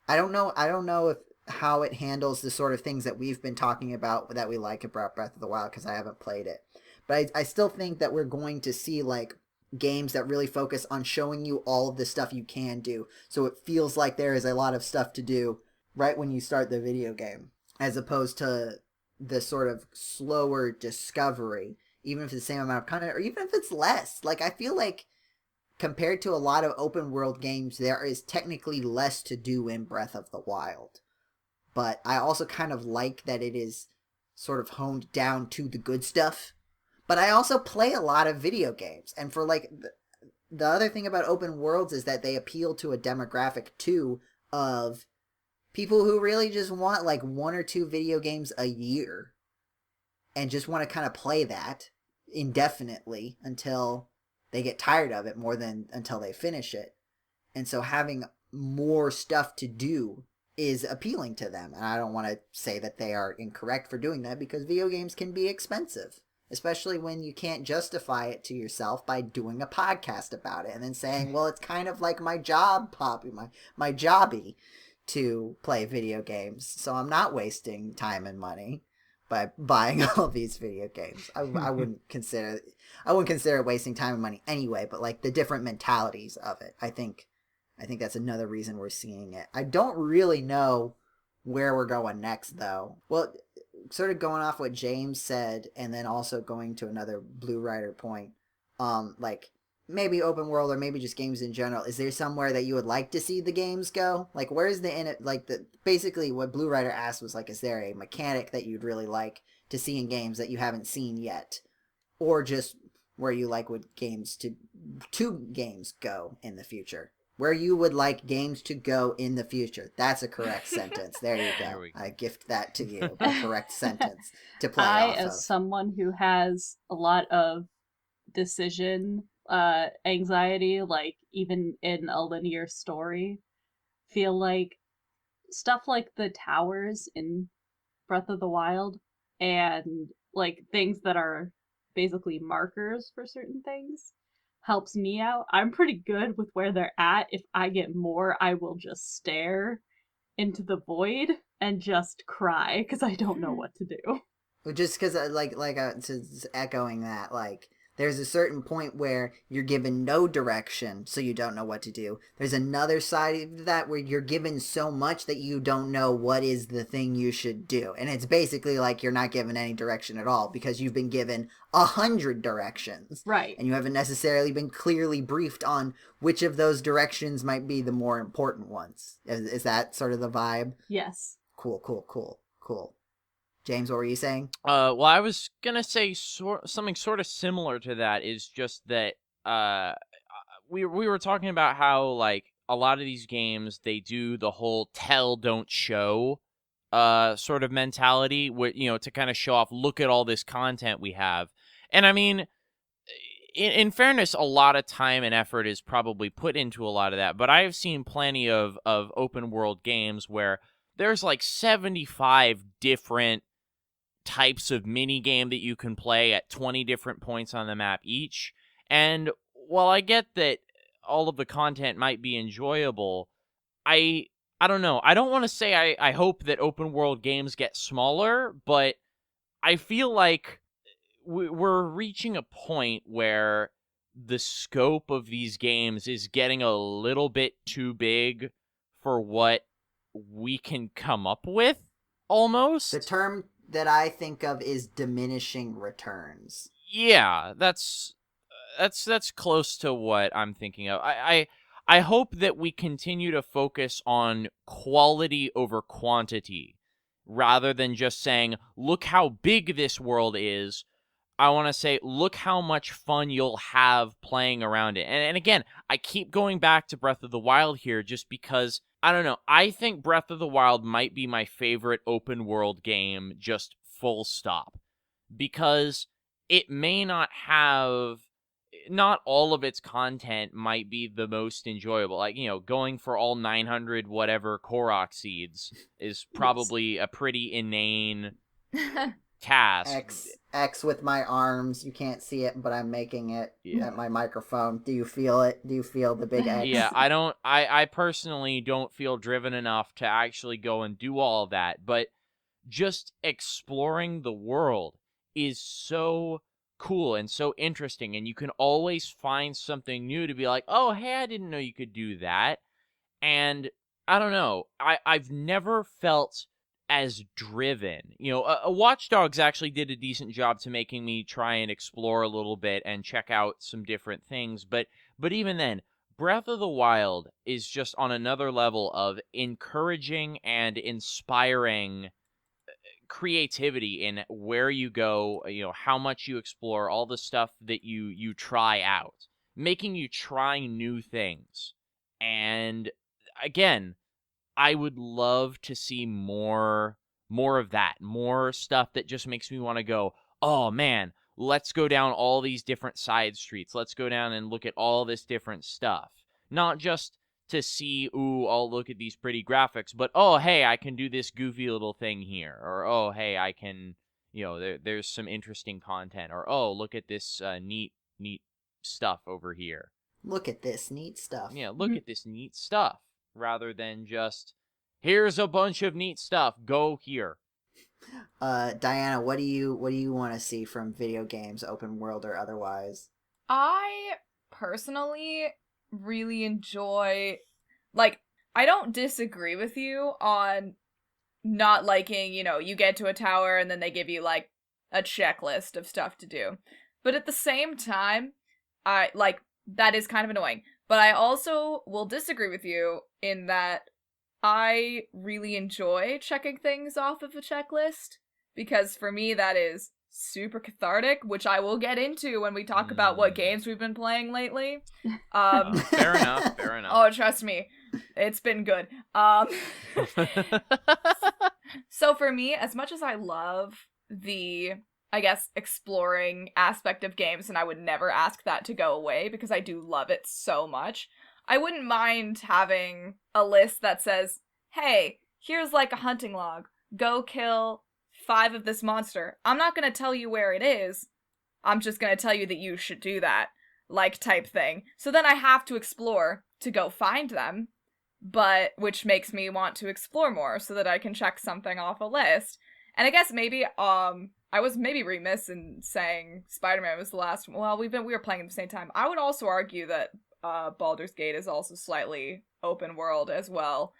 I don't know if how it handles the sort of things that we've been talking about that we like about Breath of the Wild, because I haven't played it. But I still think that we're going to see like games that really focus on showing you all of the stuff you can do, so it feels like there is a lot of stuff to do right when you start the video game, as opposed to the sort of slower discovery, even if it's the same amount of content, or even if it's less. Like, I feel like compared to a lot of open world games, there is technically less to do in Breath of the Wild. But I also kind of like that it is sort of honed down to the good stuff. But I also play a lot of video games. And for like, the other thing about open worlds is that they appeal to a demographic too of people who really just want like 1 or 2 video games a year. And just want to kind of play that indefinitely until they get tired of it, more than until they finish it. And so having more stuff to do is appealing to them. And I don't want to say that they are incorrect for doing that, because video games can be expensive, especially when you can't justify it to yourself by doing a podcast about it and then saying, well, it's kind of like my job, my jobby to play video games, so I'm not wasting time and money by buying all these video games. I wouldn't consider it wasting time and money anyway, but like the different mentalities of it, I think that's another reason we're seeing it. I don't really know where we're going next, though. Well, sort of going off what James said, and then also going to another Blue Rider point, like maybe open world or maybe just games in general. Is there somewhere that you would like to see the games go? Like, where's basically what Blue Rider asked was like, is there a mechanic that you'd really like to see in games that you haven't seen yet, or just where you like would games to games go in the future? Where you would like games to go in the future. That's a correct sentence. There you go. I gift that to you. A correct sentence to play off of. As someone who has a lot of decision anxiety, like even in a linear story, feel like stuff like the towers in Breath of the Wild and like things that are basically markers for certain things helps me out. I'm pretty good with where they're at. If I get more, I will just stare into the void and just cry because I don't know what to do. Just because, echoing that, like, there's a certain point where you're given no direction, so you don't know what to do. There's another side of that where you're given so much that you don't know what is the thing you should do. And it's basically like you're not given any direction at all because you've been given 100 directions. Right. And you haven't necessarily been clearly briefed on which of those directions might be the more important ones. Is that sort of the vibe? Yes. Cool. James, what were you saying? Well, I was gonna say something sort of similar to that. Is just that we were talking about how like a lot of these games they do the whole tell don't show sort of mentality, to kind of show off. Look at all this content we have, and I mean, in fairness, a lot of time and effort is probably put into a lot of that. But I have seen plenty of open world games where there's like 75 different types of mini game that you can play at 20 different points on the map each. And while I get that all of the content might be enjoyable, I don't know. I don't want to say I hope that open world games get smaller, but I feel like we're reaching a point where the scope of these games is getting a little bit too big for what we can come up with, almost. The term that I think of is diminishing returns. Yeah, that's close to what I'm thinking of. I hope that we continue to focus on quality over quantity, rather than just saying, look how big this world is. I want to say, look how much fun you'll have playing around it. And again, I keep going back to Breath of the Wild here just because, I don't know, I think Breath of the Wild might be my favorite open world game, just full stop. Because it may not have, not all of its content might be the most enjoyable. Like, going for all 900 whatever Korok seeds is probably a pretty inane task. X with my arms. You can't see it, but I'm making it at my microphone. Do you feel it? Do you feel the big X? Yeah, I personally don't feel driven enough to actually go and do all of that, but just exploring the world is so cool and so interesting, and you can always find something new to be like, oh, hey, I didn't know you could do that. And I don't know, I've never felt as driven. Watch Dogs actually did a decent job to making me try and explore a little bit and check out some different things, but even then, Breath of the Wild is just on another level of encouraging and inspiring creativity in where you go, how much you explore, all the stuff that you try out, making you try new things. And again, I would love to see more of that, more stuff that just makes me want to go, oh man, let's go down all these different side streets. Let's go down and look at all this different stuff. Not just to see, ooh, I'll look at these pretty graphics, but oh, hey, I can do this goofy little thing here. Or, oh, hey, I can, there's some interesting content. Or, oh, look at this neat stuff over here. Look at this neat stuff. Yeah, look at this neat stuff. Rather than just, here's a bunch of neat stuff, go here. Diana, what do you want to see from video games, open world or otherwise? I personally really enjoy, like, I don't disagree with you on not liking, you get to a tower and then they give you, like, a checklist of stuff to do. But at the same time, that is kind of annoying. But I also will disagree with you in that I really enjoy checking things off of a checklist, because for me that is super cathartic, which I will get into when we talk about what games we've been playing lately. Fair enough. Oh, trust me, it's been good. So for me, as much as I love the, I guess, exploring aspect of games, and I would never ask that to go away because I do love it so much, I wouldn't mind having a list that says, hey, here's like a hunting log. Go kill 5 of this monster. I'm not going to tell you where it is. I'm just going to tell you that you should do that, like, type thing. So then I have to explore to go find them, but which makes me want to explore more so that I can check something off a list. And I guess maybe I was maybe remiss in saying Spider-Man was the last one. Well, we were playing at the same time. I would also argue that Baldur's Gate is also slightly open world as well.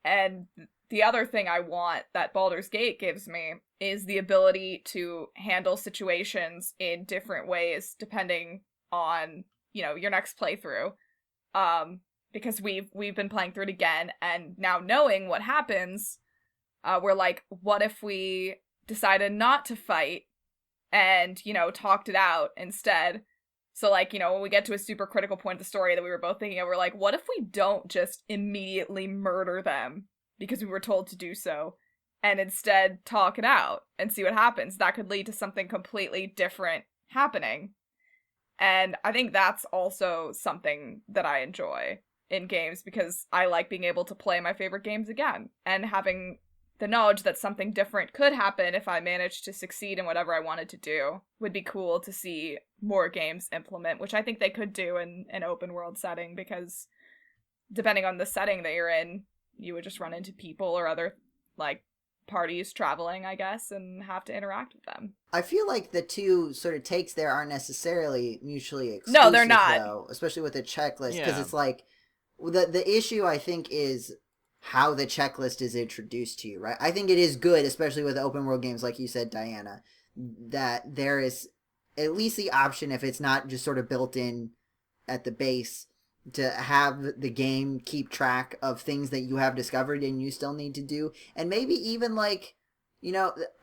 And the other thing I want that Baldur's Gate gives me is the ability to handle situations in different ways depending on, your next playthrough. Because we've been playing through it again, and now knowing what happens, we're like, what if we decided not to fight and, talked it out instead? So, like, when we get to a super critical point of the story that we were both thinking of, we're like, what if we don't just immediately murder them because we were told to do so, and instead talk it out and see what happens? That could lead to something completely different happening. And I think that's also something that I enjoy in games, because I like being able to play my favorite games again, and having the knowledge that something different could happen if I managed to succeed in whatever I wanted to do would be cool to see more games implement, which I think they could do in an open world setting, because depending on the setting that you're in, you would just run into people or other, like, parties traveling, I guess, and have to interact with them. I feel like the two sort of takes there aren't necessarily mutually exclusive. No, they're not. Though, especially with the checklist, because Yeah. it's like, the issue, I think, is how the checklist is introduced to you, right? I think it is good, especially with open world games, like you said, Diana, that there is at least the option, if it's not just sort of built in at the base, to have the game keep track of things that you have discovered and you still need to do. And maybe even, like,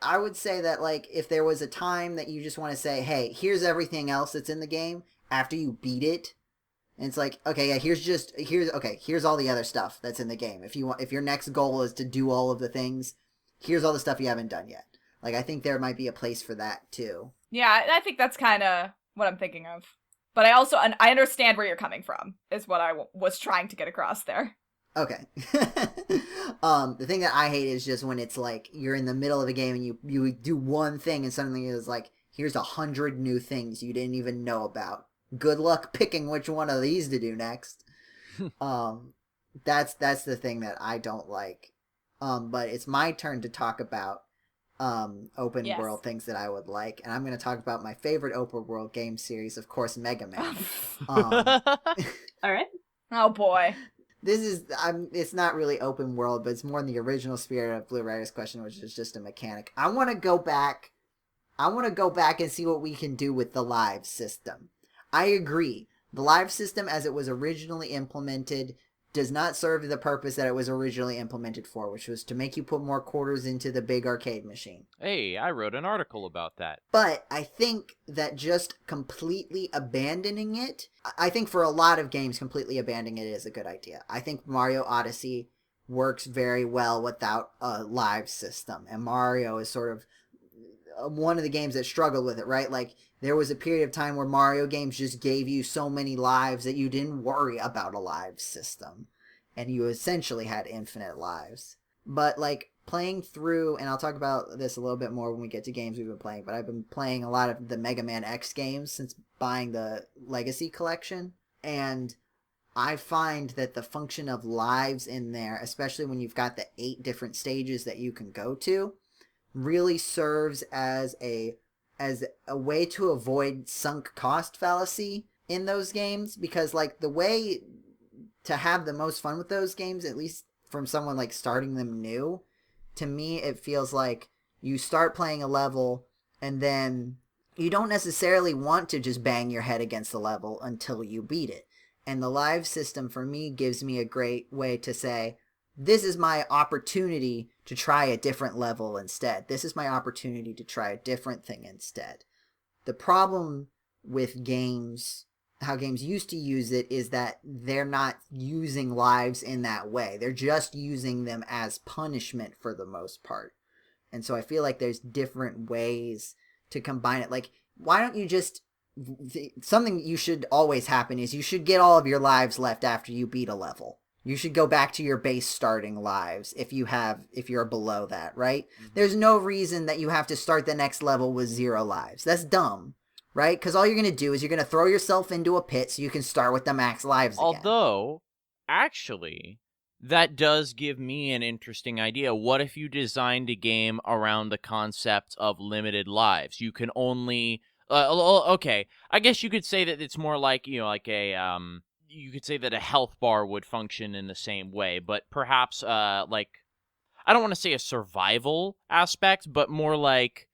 I would say that, like, if there was a time that you just want to say, hey, here's everything else that's in the game after you beat it, and it's like, okay, yeah, here's all the other stuff that's in the game. If your next goal is to do all of the things, here's all the stuff you haven't done yet. Like, I think there might be a place for that too. Yeah, I think that's kind of what I'm thinking of. But I understand where you're coming from, is what I was trying to get across there. Okay. The thing that I hate is just when it's like you're in the middle of a game and you do one thing and suddenly it's like, here's 100 new things you didn't even know about. Good luck picking which one of these to do next. That's the thing that I don't like. But it's my turn to talk about open world things that I would like, and I'm going to talk about my favorite open world game series, of course, Mega Man. All right. Oh boy. This is it's not really open world, but it's more in the original spirit of Blue Rider's question, which is just a mechanic. I want to go back and see what we can do with the live system. I agree. The live system as it was originally implemented does not serve the purpose that it was originally implemented for, which was to make you put more quarters into the big arcade machine. Hey, I wrote an article about that. But I think that just completely abandoning it, I think for a lot of games, completely abandoning it is a good idea. I think Mario Odyssey works very well without a live system, and Mario is sort of one of the games that struggled with it, right? Like, there was a period of time where Mario games just gave you so many lives that you didn't worry about a live system. And you essentially had infinite lives. But, like, playing through, and I'll talk about this a little bit more when we get to games we've been playing, but I've been playing a lot of the Mega Man X games since buying the Legacy Collection. And I find that the function of lives in there, especially when you've got the 8 different stages that you can go to, really serves as a way to avoid sunk cost fallacy in those games, because like the way to have the most fun with those games, at least from someone like starting them new, to me it feels like you start playing a level and then you don't necessarily want to just bang your head against the level until you beat it. And the live system for me gives me a great way to say, this is my opportunity to try a different level instead. This is my opportunity to try a different thing instead. The problem with games, how games used to use it, is that they're not using lives in that way. They're just using them as punishment for the most part. And so I feel like there's different ways to combine it. Like, why don't you just... Something you should always happen is you should get all of your lives left after you beat a level. You should go back to your base starting lives if you're below that, right? Mm-hmm. There's no reason that you have to start the next level with 0 lives. That's dumb, right? Because all you're going to do is you're going to throw yourself into a pit so you can start with the max lives again. Although, actually, that does give me an interesting idea. What if you designed a game around the concept of limited lives? You can only... okay, I guess you could say that it's more like, like a... You could say that a health bar would function in the same way, but perhaps, like, I don't want to say a survival aspect, but more like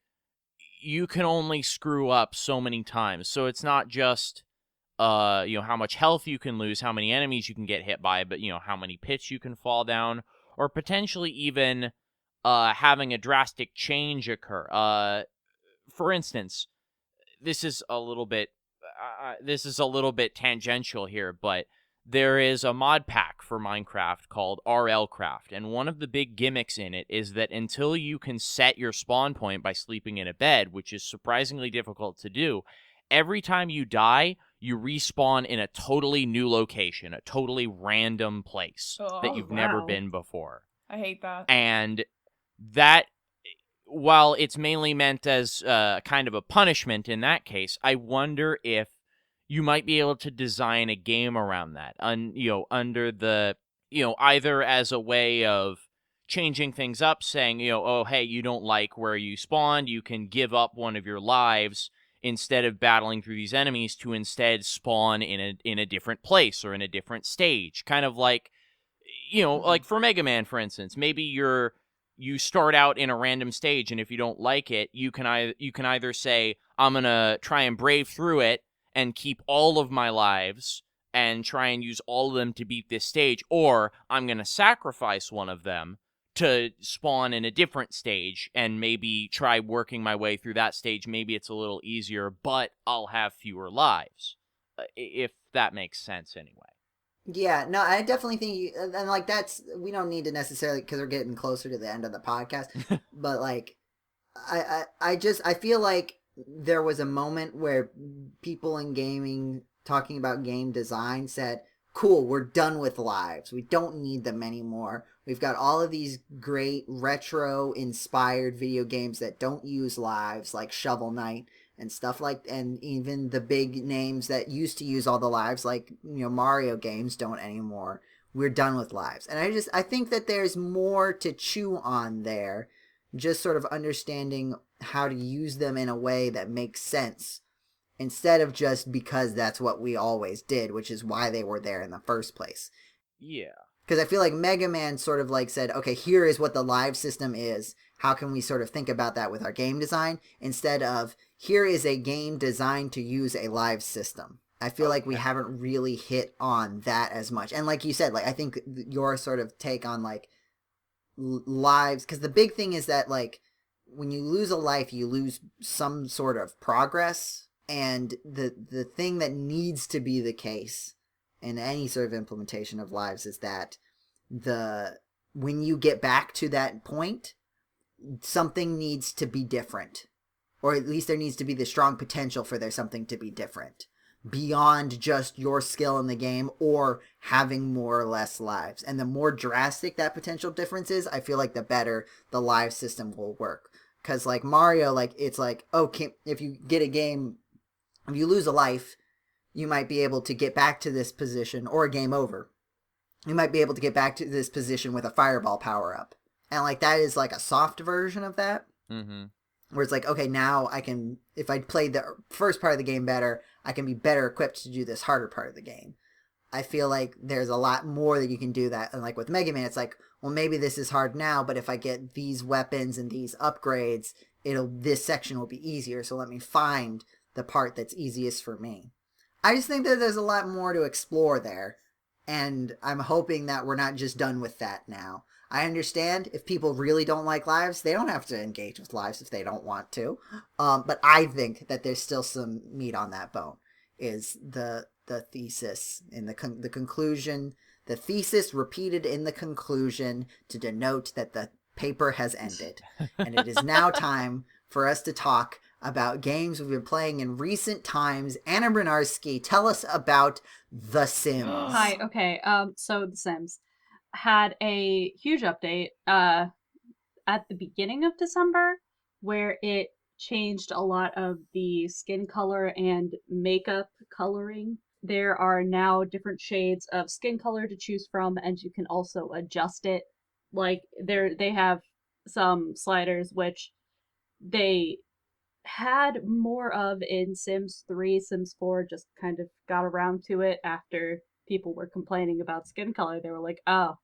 you can only screw up so many times. So it's not just, how much health you can lose, how many enemies you can get hit by, but, how many pits you can fall down, or potentially even having a drastic change occur. For instance, this is a little bit tangential here, but there is a mod pack for Minecraft called RLCraft, and one of the big gimmicks in it is that until you can set your spawn point by sleeping in a bed, which is surprisingly difficult to do, every time you die, you respawn in a totally new location, a totally random place that you've never been before. I hate that. And that... While it's mainly meant as kind of a punishment in that case, I wonder if you might be able to design a game around that, under the, either as a way of changing things up, saying, oh, hey, you don't like where you spawned, you can give up one of your lives instead of battling through these enemies to instead spawn in a different place or in a different stage. Kind of like, like for Mega Man, for instance, maybe you start out in a random stage, and if you don't like it, you can either say, I'm going to try and brave through it and keep all of my lives and try and use all of them to beat this stage, or I'm going to sacrifice one of them to spawn in a different stage and maybe try working my way through that stage. Maybe it's a little easier, but I'll have fewer lives, if that makes sense anyway. Yeah, no, I definitely think, and like we don't need to necessarily, because we're getting closer to the end of the podcast, but like, I feel like there was a moment where people in gaming talking about game design said, cool, we're done with lives. We don't need them anymore. We've got all of these great retro-inspired video games that don't use lives, like Shovel Knight and stuff like, and even the big names that used to use all the lives, like, Mario games, don't anymore. We're done with lives. And I think that there's more to chew on there, just sort of understanding how to use them in a way that makes sense, instead of just because that's what we always did, which is why they were there in the first place. Yeah. Because I feel like Mega Man sort of like said, okay, here is what the live system is. How can we sort of think about that with our game design? Instead of, here is a game designed to use a live system. I feel like we haven't really hit on that as much. And like you said, like I think your sort of take on like lives, because the big thing is that like when you lose a life, you lose some sort of progress. And the thing that needs to be the case in any sort of implementation of lives is that when you get back to that point, something needs to be different. Or at least there needs to be the strong potential for there something to be different beyond just your skill in the game or having more or less lives. And the more drastic that potential difference is, I feel like the better the live system will work. Because like Mario, like it's like, okay, if you get a game, if you lose a life, you might be able to get back to this position, or a game over. You might be able to get back to this position with a fireball power-up. And, like, that is, like, a soft version of that. Mm-hmm. Where it's like, okay, now I can, if I played the first part of the game better, I can be better equipped to do this harder part of the game. I feel like there's a lot more that you can do that. And, like, with Mega Man, it's like, well, maybe this is hard now, but if I get these weapons and these upgrades, this section will be easier, so let me find the part that's easiest for me. I just think that there's a lot more to explore there, and I'm hoping that we're not just done with that now. I understand if people really don't like lives, they don't have to engage with lives if they don't want to. But I think that there's still some meat on that bone, is the thesis in the conclusion, the thesis repeated in the conclusion to denote that the paper has ended. And it is now time for us to talk about games we've been playing in recent times. Anna Bryniarski, tell us about The Sims. Hi, okay. So The Sims had a huge update at the beginning of December, where it changed a lot of the skin color and makeup coloring. There are now different shades of skin color to choose from, and you can also adjust it. Like they have some sliders which they had more of in Sims 3, Sims 4 just kind of got around to it after people were complaining about skin color. They were like, oh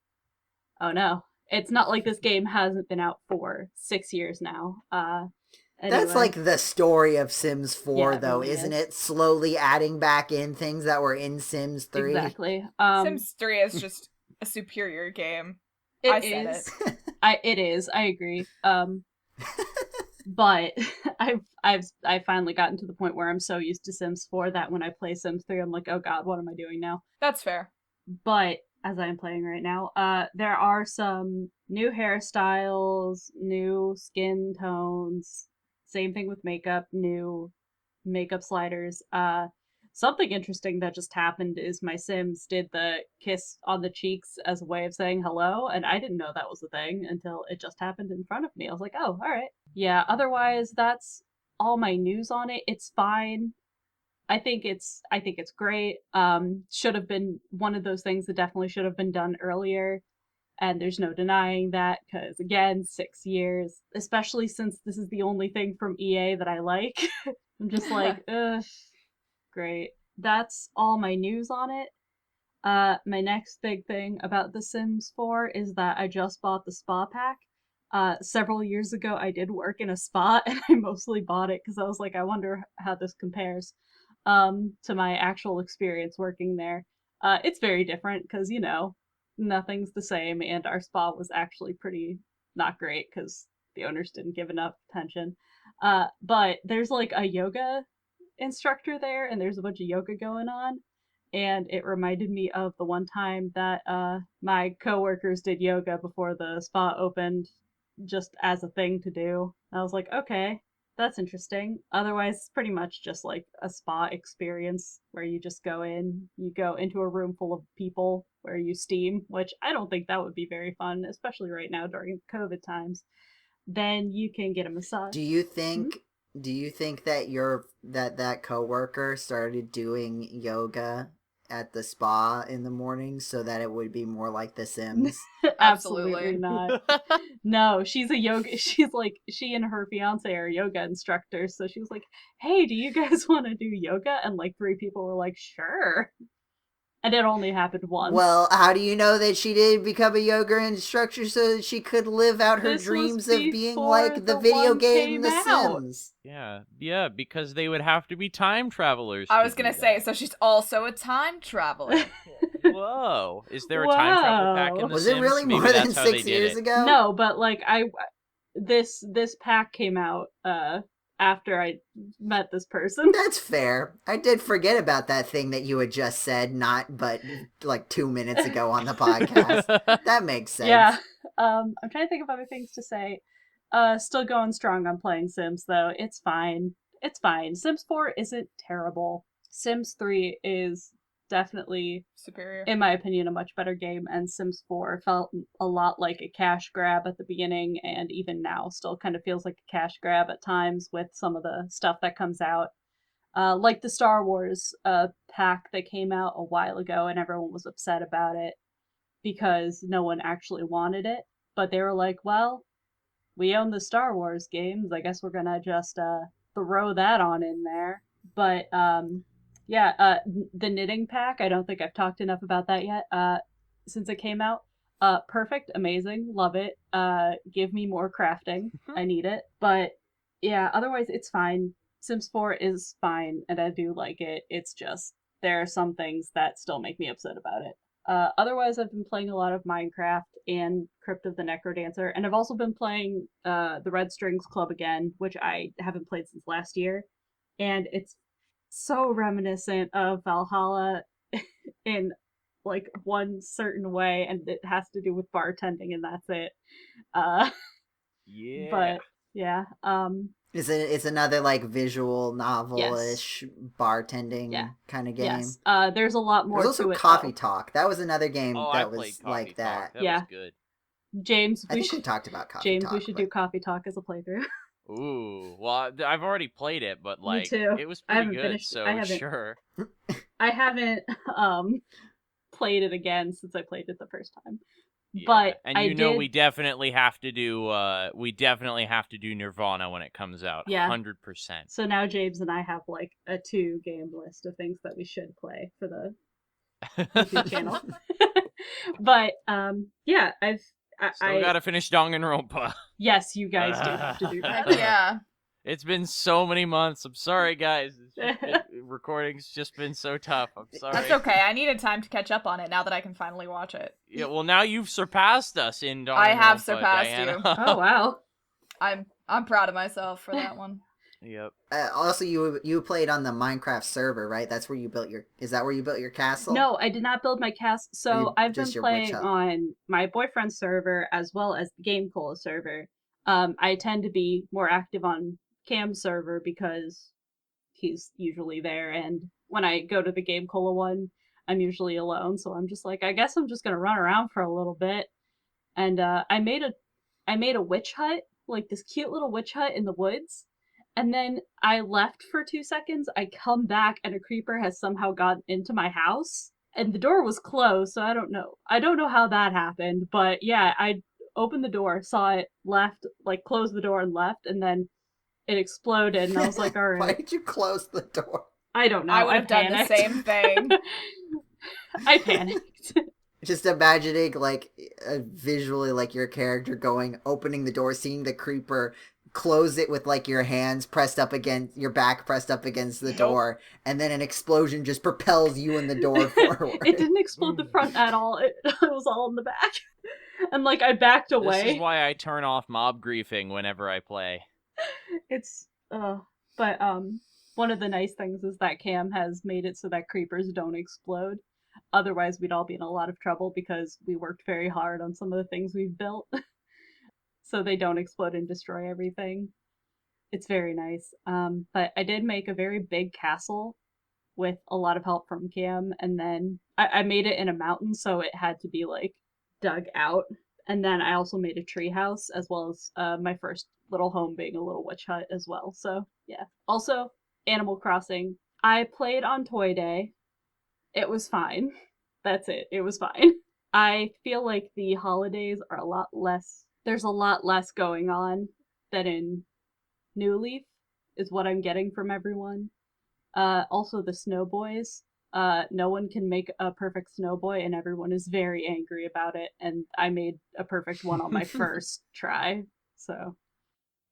no. It's not like this game hasn't been out for 6 years now. Anyway. That's like the story of Sims 4, Yeah, though, really isn't is. it? Slowly adding back in things that were in Sims 3. Exactly. Sims 3 is just a superior game. It said is. it. It is. I agree. But I've finally gotten to the point where I'm so used to Sims 4 that when I play Sims 3, I'm like, oh god, what am I doing now? That's fair. But as I am playing right now, there are some new hairstyles, new skin tones. Same thing with makeup, new makeup sliders. Something interesting that just happened is my Sims did the kiss on the cheeks as a way of saying hello, and I didn't know that was a thing until it just happened in front of me. I was like, oh, all right. Yeah, otherwise, that's all my news on it. It's fine. I think it's great. Should have been one of those things that definitely should have been done earlier. And there's no denying that, because again, 6 years, especially since this is the only thing from EA that I like. I'm just like, ugh, great. That's all my news on it. My next big thing about The Sims 4 is that I just bought the spa pack. Several years ago, I did work in a spa, and I mostly bought it because I was like, I wonder how this compares to my actual experience working there. It's very different because, nothing's the same, and our spa was actually pretty not great because the owners didn't give enough attention. But there's like a yoga instructor there, and there's a bunch of yoga going on, and it reminded me of the one time that my coworkers did yoga before the spa opened, just as a thing to do. I was like, okay, that's interesting. Otherwise, it's pretty much just like a spa experience where you just go into a room full of people where you steam, which I don't think that would be very fun, especially right now during COVID times. Then you can get a massage. Do you think that that coworker started doing yoga at the spa in the morning so that it would be more like The Sims? Absolutely not. No, she's a yoga. She and her fiance are yoga instructors. So she was like, "Hey, do you guys want to do yoga?" And like 3 people were like, "Sure." And it only happened once. Well, how do you know that she did become a yoga instructor so that she could live out her dreams of being like the video game The Sims? Yeah, because they would have to be time travelers. I was gonna say, so she's also a time traveler. Whoa. Is there a time travel pack in The Was Sims? it really Maybe more than that's how 6 they years did it. ago? No, but like this pack came out after I met this person. That's fair. I did forget about that thing that you had just said, but like 2 minutes ago on the podcast. That makes sense. Yeah. I'm trying to think of other things to say. Still going strong on playing Sims though. It's fine. It's fine. Sims 4 isn't terrible. Sims 3 is definitely superior, in my opinion, a much better game, and Sims 4 felt a lot like a cash grab at the beginning, and even now still kind of feels like a cash grab at times with some of the stuff that comes out. Like the Star Wars pack that came out a while ago, and everyone was upset about it because no one actually wanted it, but they were like, well, we own the Star Wars games, I guess we're gonna just throw that on in there. But yeah, the knitting pack, I don't think I've talked enough about that yet, since it came out. Perfect, amazing, love it. Give me more crafting. I need it. But yeah, otherwise it's fine. Sims 4 is fine, and I do like it. It's just, there are some things that still make me upset about it. Otherwise, I've been playing a lot of Minecraft and Crypt of the Necrodancer, and I've also been playing the Red Strings Club again, which I haven't played since last year. And it's so reminiscent of Valhalla in like one certain way, and it has to do with bartending, and that's it. Yeah. But yeah, it's another like visual novel-ish bartending kind of game. Yes. There's a lot more. There's also to it, Coffee though. Talk. That was another game I that played was Coffee like Talk. that. That Yeah. was good. James, I think we talked about Coffee James, Talk. we should do Coffee Talk as a playthrough. Ooh, well, I've already played it, but like, Me too. it was I pretty haven't good, finished. so I haven't. sure. I haven't played it again since I played it the first time. Yeah. But and I did... we definitely have to do Nirvana when it comes out. Yeah. 100%. So now James and I have like a 2-game list of things that we should play for the YouTube channel. But yeah, I gotta finish Danganronpa. Yes, you guys do have to do that. Yeah. It's been so many months. I'm sorry, guys. Recording's just been so tough. I'm sorry. That's okay. I needed time to catch up on it now that I can finally watch it. Yeah, well, now you've surpassed us in Danganronpa. I have surpassed Diana. you. Oh wow. I'm proud of myself for that one. Yep. Also, you played on the Minecraft server, right? That's where you built your. Is that where you built your castle? No, I did not build my castle. So I've been playing on my boyfriend's server as well as the GameCola server. I tend to be more active on Cam's server because he's usually there, and when I go to the GameCola one, I'm usually alone. So I'm just like, I guess I'm just gonna run around for a little bit. And I made a witch hut, like this cute little witch hut in the woods. And then I left for 2 seconds, I come back, and a creeper has somehow gotten into my house. And the door was closed, so I don't know. I don't know how that happened, but yeah, I opened the door, saw it, left, like closed the door and left, and then it exploded, and I was like, alright. Why did you close the door? I don't know. I would have done the same thing. I panicked. Just imagining, like, visually, like, your character opening the door, seeing the creeper, close it with like your hands pressed up against your back pressed up against the door, and then an explosion just propels you and the door forward. It didn't explode the front at all. It was all in the back. And like I backed away. This is why I turn off mob griefing whenever I play. It's but one of the nice things is that Cam has made it so that creepers don't explode. Otherwise we'd all be in a lot of trouble because we worked very hard on some of the things we've built. So they don't explode and destroy everything. It's very nice. But I did make a very big castle with a lot of help from Cam, and then I made it in a mountain, so it had to be like dug out. And then I also made a tree house, as well as my first little home being a little witch hut as well. So yeah. Also, Animal Crossing. I played on Toy Day. It was fine. That's it. It was fine. I feel like the holidays are a lot less. There's a lot less going on than in New Leaf, is what I'm getting from everyone. Also, the Snow Boys. No one can make a perfect Snow Boy, and everyone is very angry about it. And I made a perfect one on my first try. So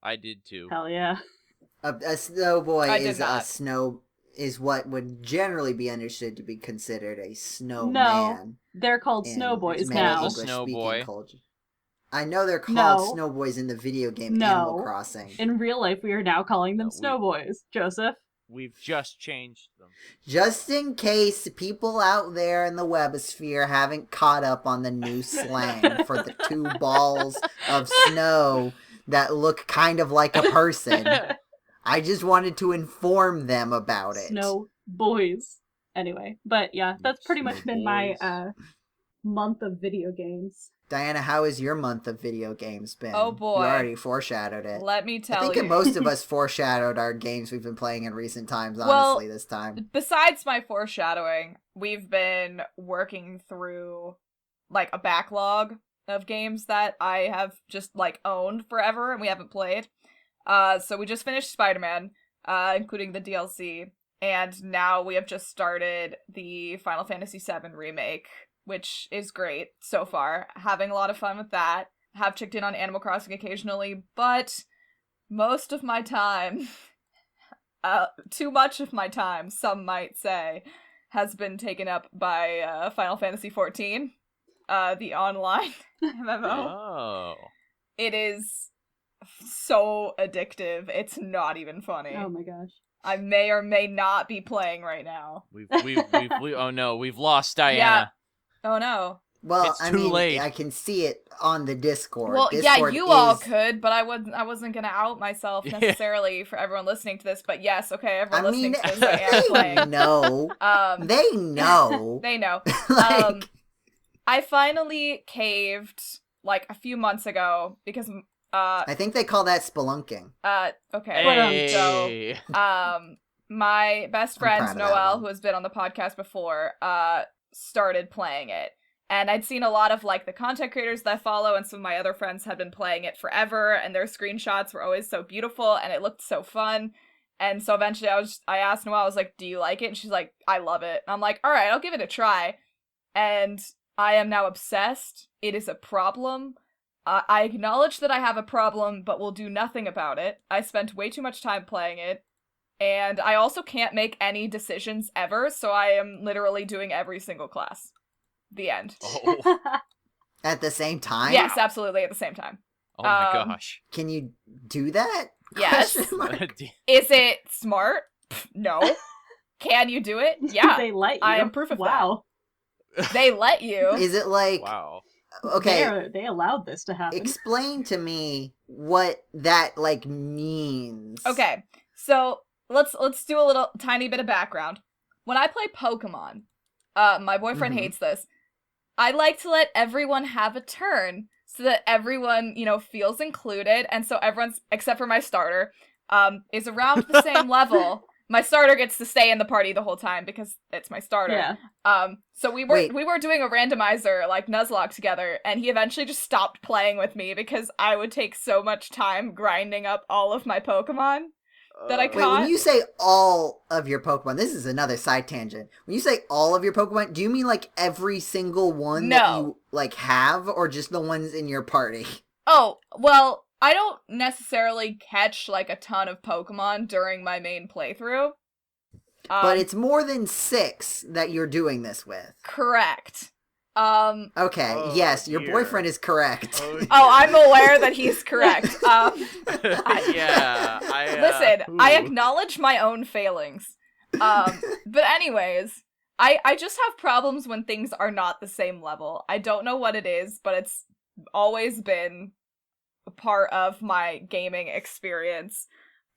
I did too. hell yeah. A snow boy I did is not. a snow is what would generally be understood to be considered a snowman. No, they're called in Snow Boys many now. English Snow Boy. culture. I know they're called No. snow boys in the video game No. Animal Crossing. In real life, we are now calling them No, Snow Boys. Joseph. We've just changed them. Just in case people out there in the webosphere haven't caught up on the new slang for the two balls of snow that look kind of like a person. I just wanted to inform them about it. Snow Boys. Anyway, but yeah, that's pretty much Snow been my Boys. month of video games. Diana, how has your month of video games been? Oh, boy. You already foreshadowed it. Let me I tell think you. most of us foreshadowed our games we've been playing in recent times, Well, honestly, this time. Besides my foreshadowing, we've been working through like a backlog of games that I have just like owned forever and we haven't played. So we just finished Spider-Man, including the DLC, and now we have just started the Final Fantasy VII Remake, which is great so far. Having a lot of fun with that. Have checked in on Animal Crossing occasionally, but most of my time, too much of my time, some might say, has been taken up by Final Fantasy XIV, the online MMO. Oh. It is so addictive. It's not even funny. Oh my gosh. I may or may not be playing right now. Oh no, we've lost Diana. Yeah. Oh no. Well, It's I too mean, late. I can see it on the Discord. Well, Discord yeah, you all is- could, but I wasn't gonna out myself Yeah. necessarily for everyone listening to this. But yes, okay, everyone I listening mean, to this, I am they playing. know. They know. They know. Like, I finally caved like a few months ago because I think they call that spelunking. okay. So Hey. my best I'm friend proud of that Noelle, one. who has been on the podcast before, started playing it. And I'd seen a lot of like the content creators that I follow, and some of my other friends had been playing it forever, and their screenshots were always so beautiful and it looked so fun. And so eventually I asked Noelle, I was like, "Do you like it?" And she's like, "I love it." And I'm like, "All right, I'll give it a try." And I am now obsessed. It is a problem. I acknowledge that I have a problem, but will do nothing about it. I spent way too much time playing it. And I also can't make any decisions ever, so I am literally doing every single class. The end. Oh. At the same time? Yes, absolutely, at the same time. Oh my Um, gosh. Can you do that? Yes. Question mark. Is it smart? Pff, no. Can you do it? Yeah. They let you. I am proof of wow. They let you. Is it like, Wow. okay, They allowed this to happen. explain to me what that, like, means. Okay, so let's do a little tiny bit of background. When I play Pokemon, my boyfriend Mhm. hates this. I like to let everyone have a turn so that everyone, feels included, and so everyone's, except for my starter, is around the same level. My starter gets to stay in the party the whole time because it's my starter. Yeah. So we Wait. were doing a randomizer, like Nuzlocke together, and he eventually just stopped playing with me because I would take so much time grinding up all of my Pokemon that I Wait, caught. when you say all of your Pokemon, this is another side tangent. When you say all of your Pokemon, do you mean like every single one that No. you like have, or just the ones in your party? Oh, well, I don't necessarily catch like a ton of Pokemon during my main playthrough. But it's more than 6 that you're doing this with. Correct. Okay, Oh, yes, your dear. boyfriend is correct. Oh, I'm aware that he's correct. yeah. Listen, I ooh. acknowledge my own failings. But anyways, I just have problems when things are not the same level. I don't know what it is, but it's always been a part of my gaming experience.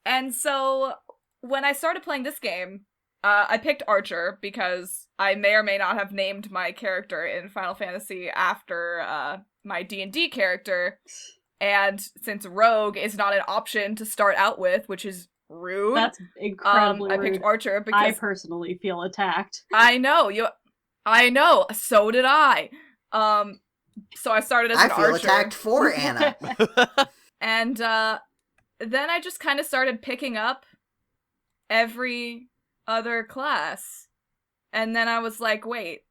And so when I started playing this game, I picked Archer because I may or may not have named my character in Final Fantasy after my D&D character. And since Rogue is not an option to start out with, which is rude. That's incredibly I picked rude. Archer because I personally feel attacked. I know. So did I. So I started as an Archer. I feel attacked for Anna. And then I just kind of started picking up every other class. And then I was like, wait,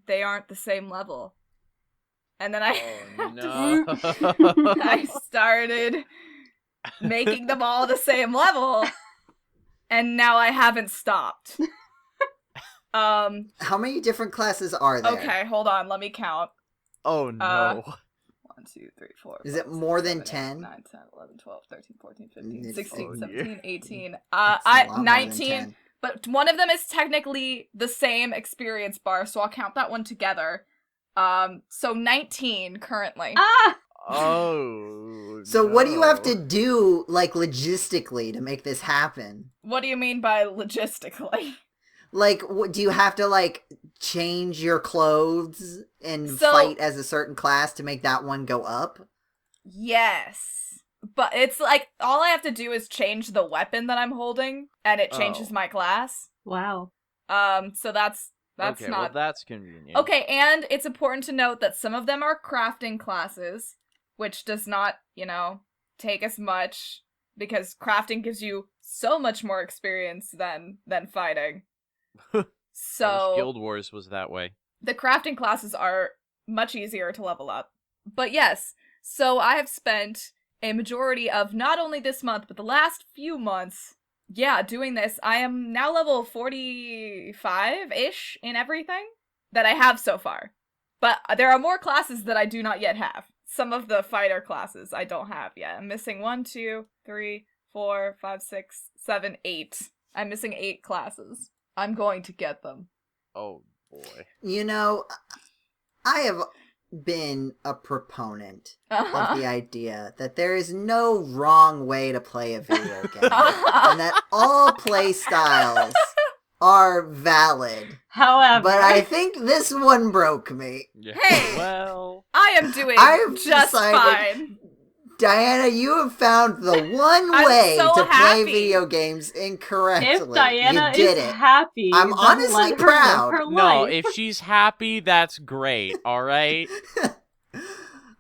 they aren't the same level. And then I started making them all the same level. And now I haven't stopped. How many different classes are there? Okay, hold on, let me count. Oh no. 1, 2, 3, 4. Is it more than 10? 9, 10, 11, 12, 13, 14, 15, It's 16, oh, 17, 18. It's a lot more than 19. 10. But one of them is technically the same experience bar, so I'll count that one together. So 19 currently. Ah! Oh. So what do you have no. to do, like, logistically to make this happen? What do you mean by logistically? Like, do you have to, like, change your clothes and So- fight as a certain class to make that one go up? Yes. But it's like, all I have to do is change the weapon that I'm holding, and it changes Oh. my class. Wow. So that's Okay, not... well, that's convenient. Okay, and it's important to note that some of them are crafting classes, which does not, take as much, because crafting gives you so much more experience than fighting. I wish So Guild Wars was that way. the crafting classes are much easier to level up. But yes, so I have spent a majority of not only this month, but the last few months, doing this. I am now level 45-ish in everything that I have so far. But there are more classes that I do not yet have. Some of the fighter classes I don't have yet. I'm missing 1, 2, 3, 4, 5, 6, 7, 8. I'm missing 8 classes. I'm going to get them. Oh boy. You know, I have been a proponent of the idea that there is no wrong way to play a video game, and that all play styles are valid. However, But I think this one broke me. Yeah. Hey! Well. I am doing I've just decided- fine. Diana, you have found the one I'm way so to play happy. video games incorrectly. if Diana you did is it. happy, I'm then honestly let her live proud. her No, life. if she's happy, that's great, alright?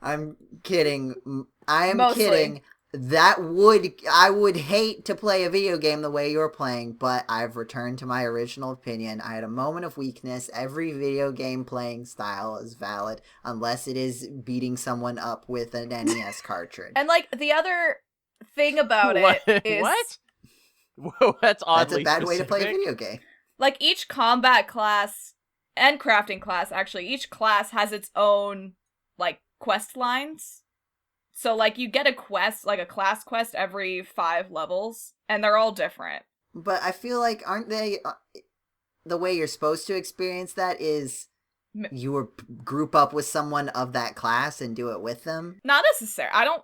I'm kidding. I am Mostly. kidding. I would hate to play a video game the way you're playing, but I've returned to my original opinion. I had a moment of weakness. Every video game playing style is valid, unless it is beating someone up with an NES cartridge. And like the other thing about What? it is What? Whoa, that's oddly That's a bad way to play a specific. video game. like each combat class and crafting class, actually, each class has its own like quest lines. So like you get a quest, like a class quest every 5 levels, and they're all different. But I feel like, aren't they... the way you're supposed to experience that is you would group up with someone of that class and do it with them? Not necessary. I don't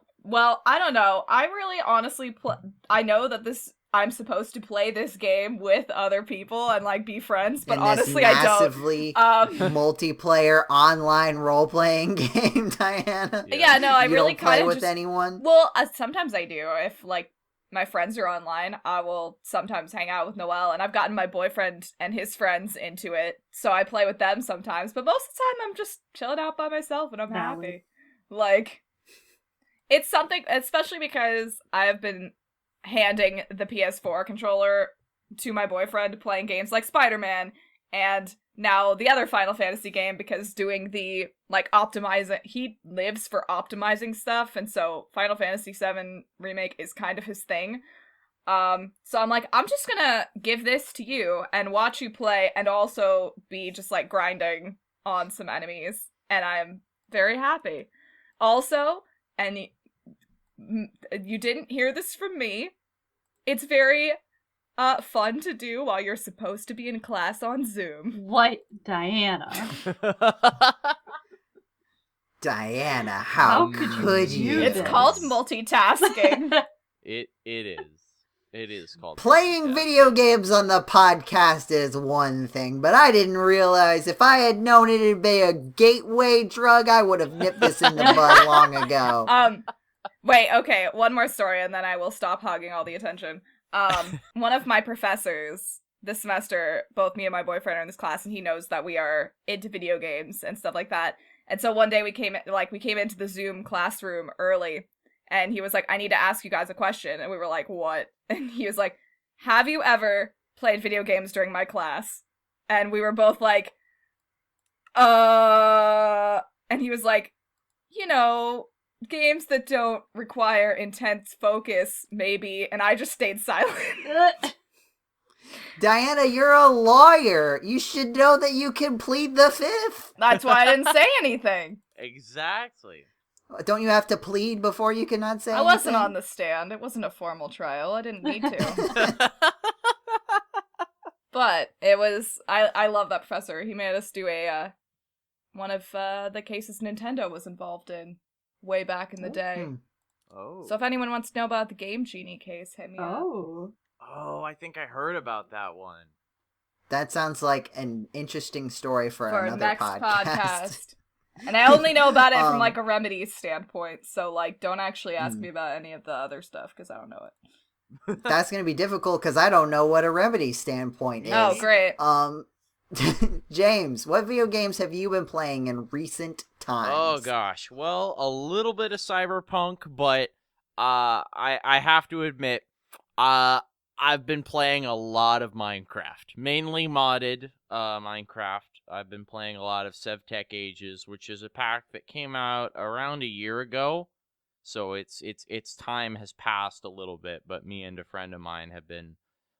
know. I really honestly I know that I'm supposed to play this game with other people and like be friends, but In this honestly I massively don't. multiplayer online role-playing game, Diana. Yeah, no, I you really don't play kind of with just anyone? Well, sometimes I do. If like my friends are online, I will sometimes hang out with Noelle, and I've gotten my boyfriend and his friends into it, so I play with them sometimes. But most of the time, I'm just chilling out by myself, and I'm Valid. happy. Like, it's something, especially because I have been handing the PS4 controller to my boyfriend playing games like Spider-Man, and now the other Final Fantasy game, because doing the, like, optimizing, he lives for optimizing stuff, and so Final Fantasy VII Remake is kind of his thing. So I'm like, I'm just gonna give this to you and watch you play, and also be just, like, grinding on some enemies, and I'm very happy. Also, and you didn't hear this from me, it's very fun to do while you're supposed to be in class on Zoom. What, Diana? Diana, how How could could you you? do It's this? called multitasking. It is. It is called Playing video games on the podcast is one thing, but I didn't realize if I had known it'd be a gateway drug, I would have nipped this in the bud long ago. Wait, okay, one more story and then I will stop hogging all the attention. One of my professors this semester, both me and my boyfriend are in this class, and he knows that we are into video games and stuff like that. And so one day we came into the Zoom classroom early, and he was like, I need to ask you guys a question. And we were like, what? And he was like, have you ever played video games during my class? And we were both like, and he was like, games that don't require intense focus, maybe. And I just stayed silent. Diana, you're a lawyer. You should know that you can plead the fifth. That's why I didn't say anything. Exactly. Don't you have to plead before you cannot say anything? I wasn't on the stand. It wasn't a formal trial. I didn't need to. But it was... I love that professor. He made us do one of the cases Nintendo was involved in way back in the day. Oh. So if anyone wants to know about the Game Genie case, hit me up. Oh, I think I heard about that one. That sounds like an interesting story for another next podcast. And I only know about it from, a remedy standpoint, so, don't actually ask me about any of the other stuff, because I don't know it. That's going to be difficult, because I don't know what a remedy standpoint is. Oh, great. James, what video games have you been playing in recent times? Oh, gosh. Well, a little bit of Cyberpunk, but I have to admit, I've been playing a lot of Minecraft, mainly modded Minecraft. I've been playing a lot of SevTech Ages, which is a pack that came out around a year ago. So its time has passed a little bit, but me and a friend of mine have been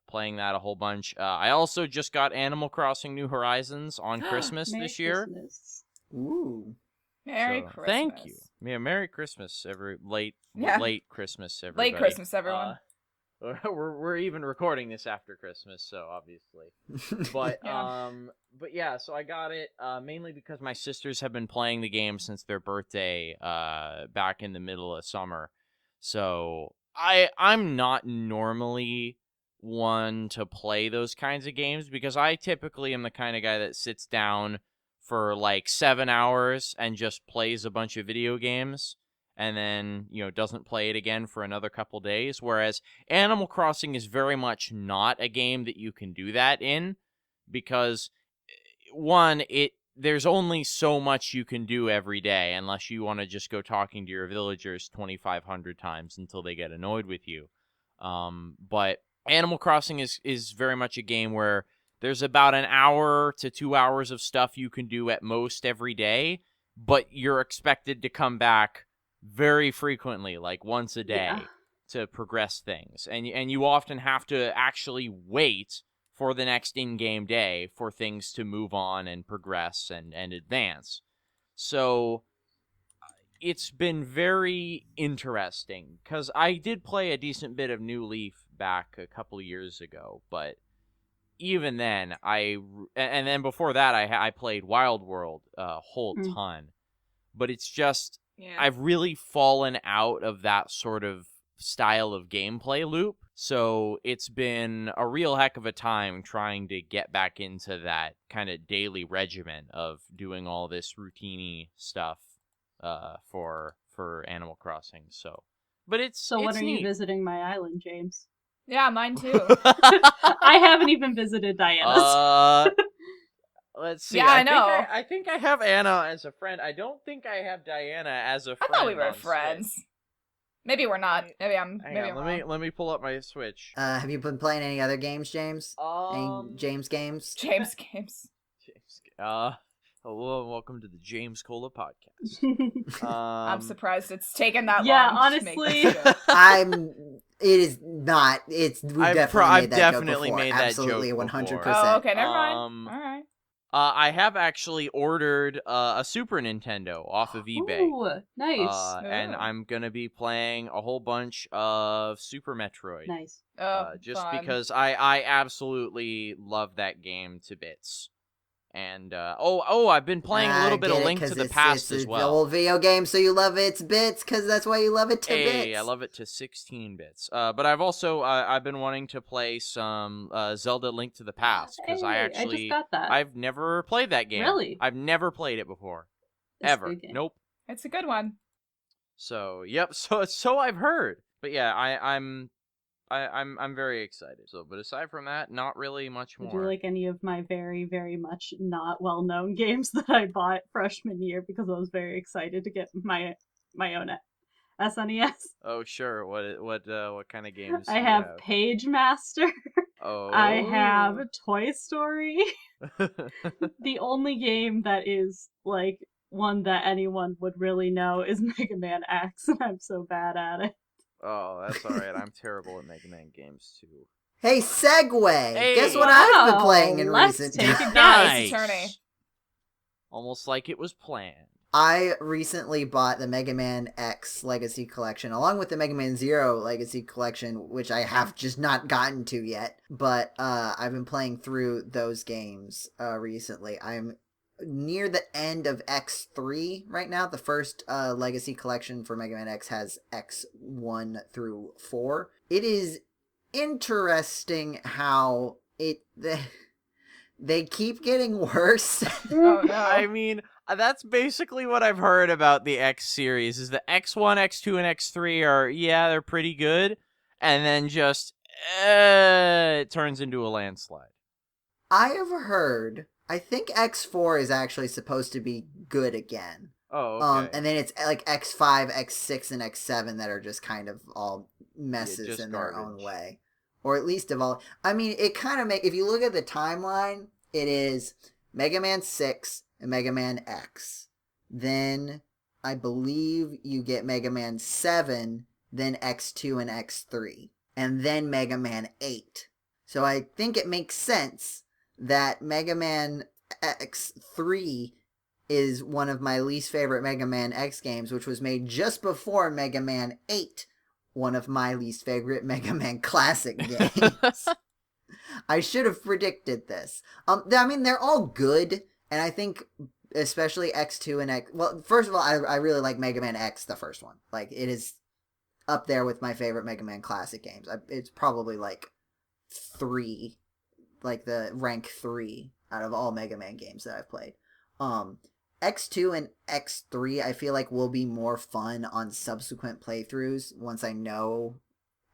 playing that a whole bunch. I also just got Animal Crossing New Horizons on Christmas this year. Ooh. Merry Christmas. Thank you. Yeah, Merry Christmas, late Christmas, everybody. Late Christmas, everyone. We're even recording this after Christmas, so obviously. But yeah, so I got it mainly because my sisters have been playing the game since their birthday back in the middle of summer. So I'm not normally one to play those kinds of games because I typically am the kind of guy that sits down for 7 hours and just plays a bunch of video games. And then, doesn't play it again for another couple days. Whereas Animal Crossing is very much not a game that you can do that in. Because, one, there's only so much you can do every day. Unless you want to just go talking to your villagers 2,500 times until they get annoyed with you. But Animal Crossing is very much a game where there's about an hour to 2 hours of stuff you can do at most every day. But you're expected to come back very frequently, once a day, to progress things. And you often have to actually wait for the next in-game day for things to move on and progress and advance. So it's been very interesting, because I did play a decent bit of New Leaf back a couple years ago, but even then, and then before that, I played Wild World a whole ton. But it's just... Yeah. I've really fallen out of that sort of style of gameplay loop, so it's been a real heck of a time trying to get back into that kind of daily regimen of doing all this routine-y stuff for Animal Crossing. So, but when are neat. you visiting my island, James? Yeah, mine too. I haven't even visited Diana's. Let's see. Yeah, I know. I think I have Anna as a friend. I don't think I have Diana as a friend. I thought we were friends. Switch. Maybe we're not. Maybe I'm. Let me pull up my Switch. Have you been playing any other games, James? Any James games? James games. Hello and welcome to the GameCola podcast. I'm surprised it's taken that long. Yeah, honestly, It is not. I've definitely made that joke before. Absolutely, 100%. Oh, okay, never mind. All right. I have actually ordered a Super Nintendo off of eBay. Ooh, nice. And I'm gonna be playing a whole bunch of Super Metroid. Nice. Just because I absolutely love that game to bits. And I've been playing a little bit of Link to the Past as well. It's the old video game, so you love its bits, because that's why you love it to bits. Hey, I love it to 16 bits. But I've also I've been wanting to play some Zelda Link to the Past, because I just got that. I've never played that game. Really? I've never played it before. It's Ever. Nope. It's a good one. So yep. So I've heard. But yeah, I'm very excited. So, but aside from that, not really much more. Did you like any of my very, very much not well-known games that I bought freshman year because I was very excited to get my own SNES? Oh sure. What kind of games? I have Page Master. Oh. I have Toy Story. The only game that is like one that anyone would really know is Mega Man X, and I'm so bad at it. Oh, that's alright. I'm terrible at Mega Man games, too. Hey, segue! Hey. Guess what I've been playing in Let's recent take times? a Nice. Attorney. Almost like it was planned. I recently bought the Mega Man X Legacy Collection, along with the Mega Man Zero Legacy Collection, which I have just not gotten to yet. But I've been playing through those games recently. I'm near the end of X3 right now. The first Legacy Collection for Mega Man X has X1 through 4. It is interesting how they keep getting worse. Oh no. I mean, that's basically what I've heard about the X series, is the X1, X2, and X3 are, yeah, they're pretty good, and then just, it turns into a landslide. I have heard, I think X4 is actually supposed to be good again. Oh, okay. And then it's like X5, X6, and X7 that are just kind of all messes just in garbage. their own way. Or at least I mean, it kind of if you look at the timeline, it is Mega Man 6 and Mega Man X. Then I believe you get Mega Man 7, then X2 and X3. And then Mega Man 8. So I think it makes sense that Mega Man X3 is one of my least favorite Mega Man X games, which was made just before Mega Man 8, one of my least favorite Mega Man Classic games. I should have predicted this. I mean, they're all good, and I think especially X2 and X... Well, first of all, I really like Mega Man X, the first one. Like, it is up there with my favorite Mega Man Classic games. It's probably like 3, like the rank 3 out of all Mega Man games that I've played. X2 and X3 I feel like will be more fun on subsequent playthroughs once I know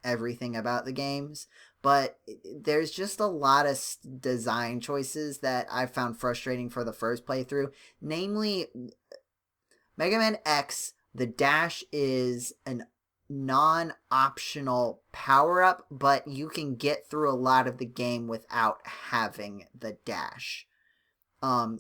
everything about the games, but there's just a lot of design choices that I found frustrating for the first playthrough. Namely, Mega Man X, the dash is an non-optional power-up, but you can get through a lot of the game without having the dash.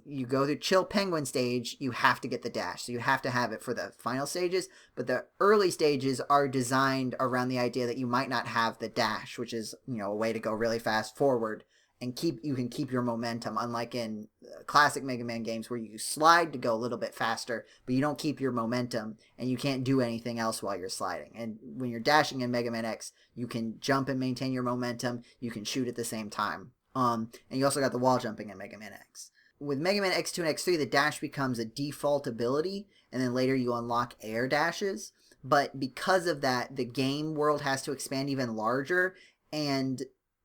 You go through Chill Penguin stage, you have to get the dash, so you have to have it for the final stages, but the early stages are designed around the idea that you might not have the dash, which is, a way to go really fast forward, and you can keep your momentum, unlike in classic Mega Man games where you slide to go a little bit faster, but you don't keep your momentum, and you can't do anything else while you're sliding. And when you're dashing in Mega Man X, you can jump and maintain your momentum, you can shoot at the same time. And you also got the wall jumping in Mega Man X. With Mega Man X2 and X3, the dash becomes a default ability, and then later you unlock air dashes. But because of that, the game world has to expand even larger, and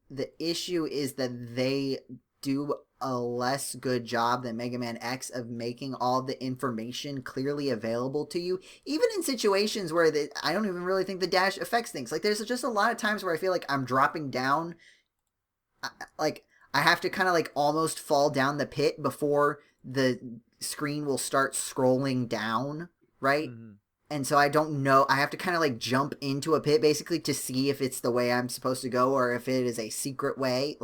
the issue is that they do a less good job than Mega Man X of making all the information clearly available to you, even in situations where I don't even really think the dash affects things. Like, there's just a lot of times where I feel like I'm dropping down, I have to kind of almost fall down the pit before the screen will start scrolling down, right? Mm-hmm. And so I don't know. I have to kind of jump into a pit basically to see if it's the way I'm supposed to go or if it is a secret way.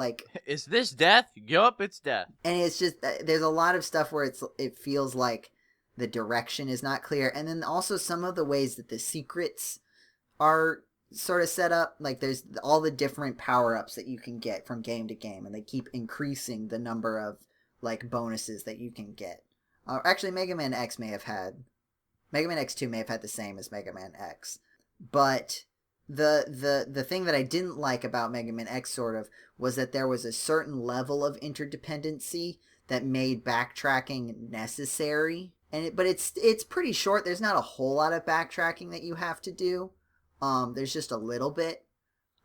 Is this death? Yup, it's death. And it's just, there's a lot of stuff where it feels like the direction is not clear. And then also some of the ways that the secrets are sort of set up, there's all the different power-ups that you can get from game to game, and they keep increasing the number of bonuses that you can get. Actually, Mega Man X2 may have had the same as Mega Man X, but the thing that I didn't like about Mega Man X sort of was that there was a certain level of interdependency that made backtracking necessary. But it's pretty short. There's not a whole lot of backtracking that you have to do. There's just a little bit.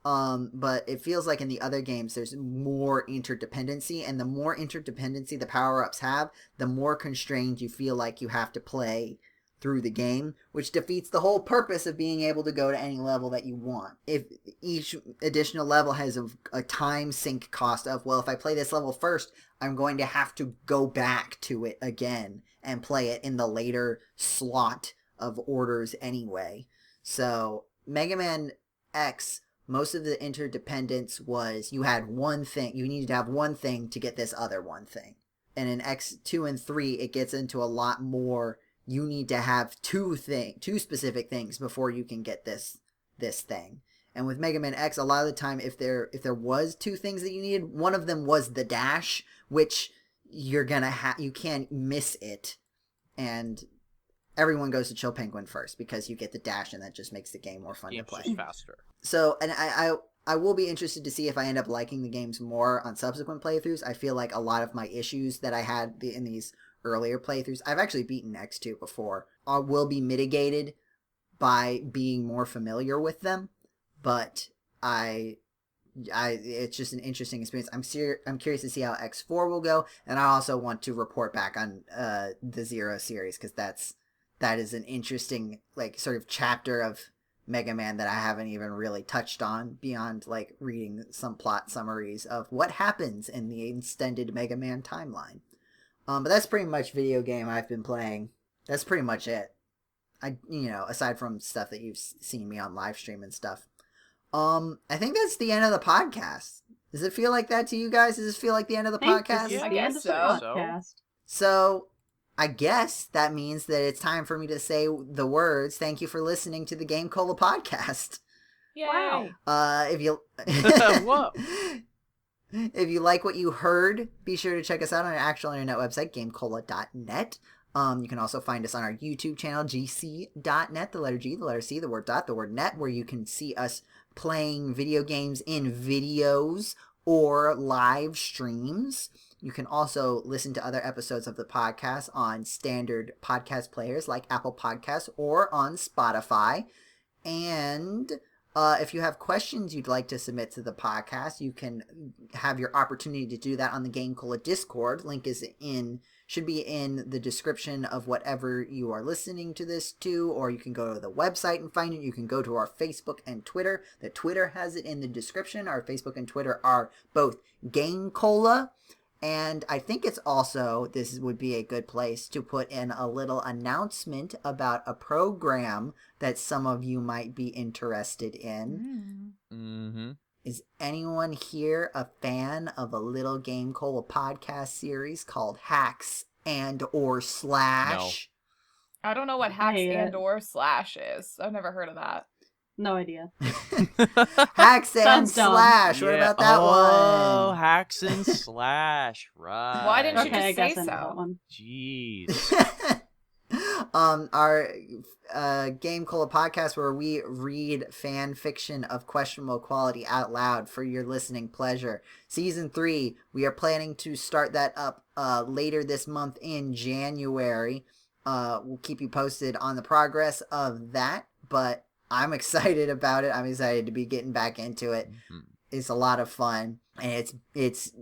But it feels like in the other games there's more interdependency, and the more interdependency the power-ups have, the more constrained you feel like you have to play through the game, which defeats the whole purpose of being able to go to any level that you want. If each additional level has a time sink cost of, well, if I play this level first, I'm going to have to go back to it again and play it in the later slot of orders anyway. So Mega Man X, most of the interdependence was you had one thing, you needed to have one thing to get this other one thing. And in X2 and 3, it gets into a lot more. You need to have two specific things before you can get this thing. And with Mega Man X, a lot of the time, if there was two things that you needed, one of them was the dash, which you can't miss it. And everyone goes to Chill Penguin first because you get the dash, and that just makes the game more fun to play. Just faster. So, and I will be interested to see if I end up liking the games more on subsequent playthroughs. I feel like a lot of my issues that I had in these earlier playthroughs, I've actually beaten X2 before, will be mitigated by being more familiar with them. But it's just an interesting experience. I'm curious to see how X4 will go, and I also want to report back on the Zero series, because that is an interesting sort of chapter of Mega Man that I haven't even really touched on beyond reading some plot summaries of what happens in the extended Mega Man timeline. But that's pretty much video game I've been playing. That's pretty much it. Aside from stuff that you've seen me on live stream and stuff. I think that's the end of the podcast. Does it feel like that to you guys? Does this feel like the end of the podcast? Yeah, I guess so. So I guess that means that it's time for me to say the words. Thank you for listening to the GameCola podcast. Yay. Wow. If you Whoa. If you like what you heard, be sure to check us out on our actual internet website, GameCola.net. You can also find us on our YouTube channel, GCDotNet, the letter G, the letter C, the word dot, the word net, where you can see us playing video games in videos or live streams. You can also listen to other episodes of the podcast on standard podcast players like Apple Podcasts or on Spotify. And if you have questions you'd like to submit to the podcast, you can have your opportunity to do that on the GameCola Discord. Link should be in the description of whatever you are listening to this to, or you can go to the website and find it. You can go to our Facebook and Twitter. The Twitter has it in the description. Our Facebook and Twitter are both GameCola. And I think it's also, this would be a good place to put in a little announcement about a program that some of you might be interested in. Mm-hmm. Is anyone here a fan of a little GameCola podcast series called Hacks and or Slash? I don't know what hacks and or slash is. I've never heard of that. No idea. Hacks and Sounds dumb. What about that one? Oh, Hacks and Slash, right. Why didn't you Okay, I just guess say I know so? that one. Jeez. Our GameCola podcast, where we read fan fiction of questionable quality out loud for your listening pleasure. Season 3, we are planning to start that up later this month in January. We'll keep you posted on the progress of that, but I'm excited about it. I'm excited to be getting back into it. Mm-hmm. It's a lot of fun, and it's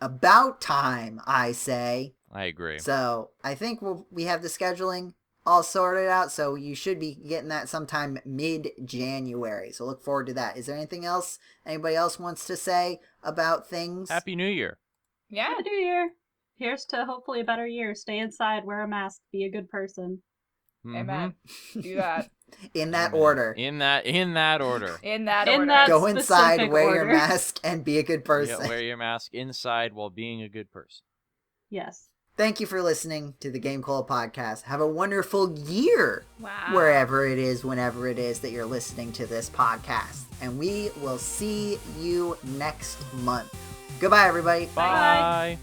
about time, I say. I agree. So I think we have the scheduling all sorted out, so you should be getting that sometime mid-January. So look forward to that. Is there anything else anybody else wants to say about things? Happy New Year. Yeah. Happy New Year. Here's to hopefully a better year. Stay inside, wear a mask, be a good person. Amen. Do that. In that order. In that order. In that In order. that Go inside, specific wear order. your mask, and be a good person. Yeah, wear your mask inside while being a good person. Yes. Thank you for listening to the GameCola podcast. Have a wonderful year. Wow. Wherever it is, whenever it is that you're listening to this podcast. And we will see you next month. Goodbye, everybody. Bye.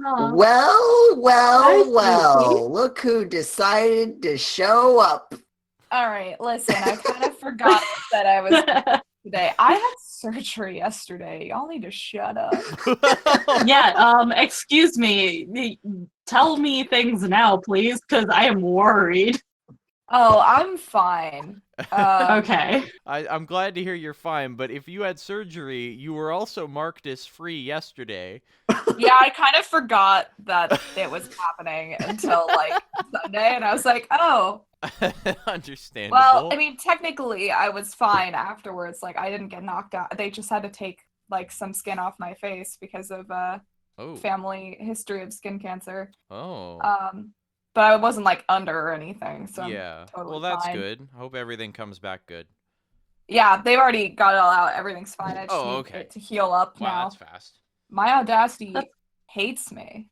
Huh. Well. Look who decided to show up. All right, listen, I kind of forgot that I was today. I had surgery yesterday. Y'all need to shut up. Yeah, excuse me. Tell me things now, please, because I am worried. Oh, I'm fine. Okay. I'm glad to hear you're fine, but if you had surgery, you were also marked as free yesterday. Yeah, I kind of forgot that it was happening until like Sunday, and I was like, oh. Understandable. Well, I mean, technically, I was fine afterwards. Like, I didn't get knocked out. They just had to take like some skin off my face because of family history of skin cancer. Oh. But I wasn't like under or anything, so yeah. I'm totally well, that's fine. good. Hope everything comes back good. Yeah, they've already got it all out. Everything's fine. I just need okay. it to heal up now. Wow, that's fast. My Audacity hates me.